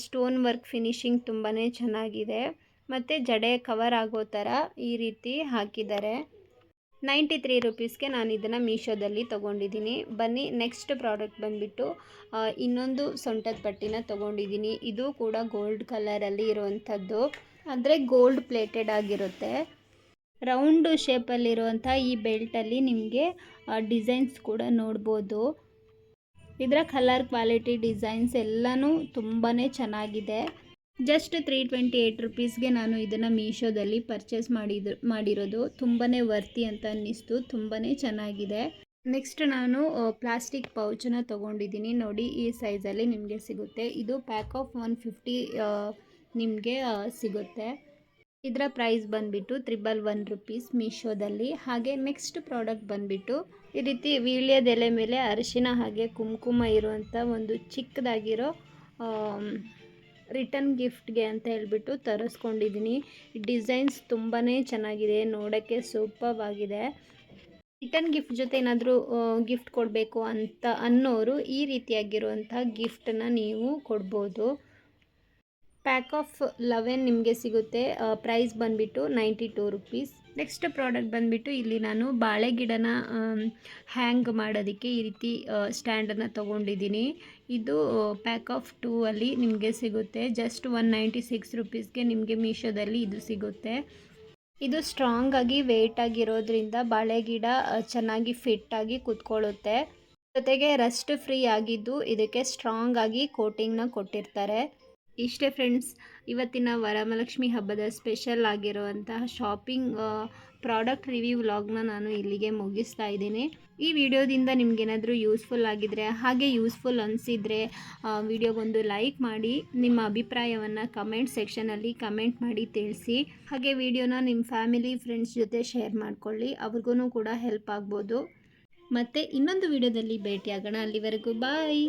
ಸ್ಟೋನ್ ವರ್ಕ್ ಫಿನಿಶಿಂಗ್ ತುಂಬಾ ಚೆನ್ನಾಗಿದೆ. ಮತ್ತು ಜಡೆ ಕವರ್ ಆಗೋ ಥರ ಈ ರೀತಿ ಹಾಕಿದ್ದಾರೆ. 93 ರುಪೀಸ್ಗೆ ನಾನು ಇದನ್ನು ಮೀಶೋದಲ್ಲಿ ತೊಗೊಂಡಿದ್ದೀನಿ. ಬನ್ನಿ ನೆಕ್ಸ್ಟ್ ಪ್ರಾಡಕ್ಟ್ ಬಂದುಬಿಟ್ಟು ಇನ್ನೊಂದು ಸೊಂಟದ ಪಟ್ಟಿನ ತೊಗೊಂಡಿದ್ದೀನಿ. ಇದು ಕೂಡ ಗೋಲ್ಡ್ ಕಲರಲ್ಲಿ ಇರುವಂಥದ್ದು, ಅಂದರೆ ಗೋಲ್ಡ್ ಪ್ಲೇಟೆಡ್ ಆಗಿರುತ್ತೆ. ರೌಂಡು ಶೇಪಲ್ಲಿರುವಂಥ ಈ ಬೆಲ್ಟಲ್ಲಿ ನಿಮಗೆ ಡಿಸೈನ್ಸ್ ಕೂಡ ನೋಡ್ಬೋದು. ಇದರ ಕಲರ್ ಕ್ವಾಲಿಟಿ ಡಿಸೈನ್ಸ್ ಎಲ್ಲನೂ ತುಂಬಾ ಚೆನ್ನಾಗಿದೆ. ಜಸ್ಟ್ 328 ರುಪೀಸ್ಗೆ ನಾನು ಇದನ್ನು ಮೀಶೋದಲ್ಲಿ ಪರ್ಚೇಸ್ ಮಾಡಿರೋದು. ತುಂಬಾ ವರ್ತಿ ಅಂತ ಅನ್ನಿಸ್ತು. ತುಂಬಾ ಚೆನ್ನಾಗಿದೆ. ನೆಕ್ಸ್ಟ್ ನಾನು ಪ್ಲಾಸ್ಟಿಕ್ ಪೌಚನ್ನ ತೊಗೊಂಡಿದ್ದೀನಿ. ನೋಡಿ, ಈ ಸೈಜಲ್ಲಿ ನಿಮಗೆ ಸಿಗುತ್ತೆ. ಇದು ಪ್ಯಾಕ್ ಆಫ್ 150 ನಿಮಗೆ ಸಿಗುತ್ತೆ. ಇದರ ಪ್ರೈಸ್ ಬಂದುಬಿಟ್ಟು 111 ರುಪೀಸ್ ಮೀಶೋದಲ್ಲಿ. ಹಾಗೆ ನೆಕ್ಸ್ಟ್ ಪ್ರಾಡಕ್ಟ್ ಬಂದುಬಿಟ್ಟು ಈ ರೀತಿ ವೀಳ್ಯದೆಲೆ ಮೇಲೆ ಅರಿಶಿನ ಹಾಗೆ ಕುಂಕುಮ ಇರುವಂಥ ಒಂದು ಚಿಕ್ಕದಾಗಿರೋ ರಿಟರ್ನ್ ಗಿಫ್ಟ್ಗೆ ಅಂತ ಹೇಳ್ಬಿಟ್ಟು ತರಿಸ್ಕೊಂಡಿದ್ದೀನಿ. ಡಿಸೈನ್ಸ್ ತುಂಬಾ ಚೆನ್ನಾಗಿದೆ, ನೋಡೋಕ್ಕೆ ಸೂಪರ್ ಆಗಿದೆ. ರಿಟರ್ನ್ ಗಿಫ್ಟ್ ಜೊತೆ ಏನಾದರೂ ಗಿಫ್ಟ್ ಕೊಡಬೇಕು ಅಂತ ಅನ್ನೋರು ಈ ರೀತಿಯಾಗಿರುವಂಥ ಗಿಫ್ಟನ್ನು ನೀವು ಕೊಡ್ಬೋದು. ಪ್ಯಾಕ್ ಆಫ್ 11 ನಿಮಗೆ ಸಿಗುತ್ತೆ. ಪ್ರೈಸ್ ಬಂದುಬಿಟ್ಟು 92 ರುಪೀಸ್. ನೆಕ್ಸ್ಟ್ ಪ್ರಾಡಕ್ಟ್ ಬಂದುಬಿಟ್ಟು ಇಲ್ಲಿ ನಾನು ಬಾಳೆ ಗಿಡನ ಹ್ಯಾಂಗ್ ಮಾಡೋದಕ್ಕೆ ಈ ರೀತಿ ಸ್ಟ್ಯಾಂಡನ್ನು ತೊಗೊಂಡಿದ್ದೀನಿ. ಇದು ಪ್ಯಾಕ್ ಆಫ್ 2 ಅಲ್ಲಿ ನಿಮಗೆ ಸಿಗುತ್ತೆ. ಜಸ್ಟ್ 196 ರುಪೀಸ್ಗೆ ನಿಮಗೆ ಮೀಶೋದಲ್ಲಿ ಇದು ಸಿಗುತ್ತೆ. ಇದು ಸ್ಟ್ರಾಂಗ್ ಆಗಿ ವೆಯ್ಟ್ ಆಗಿರೋದ್ರಿಂದ ಬಾಳೆ ಗಿಡ ಚೆನ್ನಾಗಿ ಫಿಟ್ಟಾಗಿ ಕೂತ್ಕೊಳ್ಳುತ್ತೆ. ಜೊತೆಗೆ ರಸ್ಟ್ ಫ್ರೀ ಆಗಿದ್ದು ಇದಕ್ಕೆ ಸ್ಟ್ರಾಂಗ್ ಆಗಿ ಕೋಟಿಂಗ್ನ ಕೊಟ್ಟಿರ್ತಾರೆ. ಇಷ್ಟೇ ಫ್ರೆಂಡ್ಸ್, ಇವತ್ತಿನ ವರಮಹಾಲಕ್ಷ್ಮಿ ಹಬ್ಬದ ಸ್ಪೆಷಲ್ ಆಗಿರುವಂತಹ ಶಾಪಿಂಗ್ ಪ್ರಾಡಕ್ಟ್ ರಿವ್ಯೂ ವ್ಲಾಗ್ನ ನಾನು ಇಲ್ಲಿಗೆ ಮುಗಿಸ್ತಾ ಇದ್ದೀನಿ. ಈ ವಿಡಿಯೋದಿಂದ ನಿಮಗೇನಾದರೂ ಯೂಸ್ಫುಲ್ ಆಗಿದ್ದರೆ ಹಾಗೆ ಯೂಸ್ಫುಲ್ ಅನಿಸಿದರೆ ವಿಡಿಯೋಗೊಂದು ಲೈಕ್ ಮಾಡಿ, ನಿಮ್ಮ ಅಭಿಪ್ರಾಯವನ್ನು ಕಮೆಂಟ್ ಸೆಕ್ಷನಲ್ಲಿ ಕಮೆಂಟ್ ಮಾಡಿ ತಿಳಿಸಿ. ಹಾಗೆ ವಿಡಿಯೋನ ನಿಮ್ಮ ಫ್ಯಾಮಿಲಿ ಫ್ರೆಂಡ್ಸ್ ಜೊತೆ ಶೇರ್ ಮಾಡ್ಕೊಳ್ಳಿ, ಅವ್ರಿಗೂ ಕೂಡ ಹೆಲ್ಪ್ ಆಗ್ಬೋದು. ಮತ್ತು ಇನ್ನೊಂದು ವಿಡಿಯೋದಲ್ಲಿ ಭೇಟಿಯಾಗೋಣ. ಅಲ್ಲಿವರೆಗೂ ಬಾಯ್.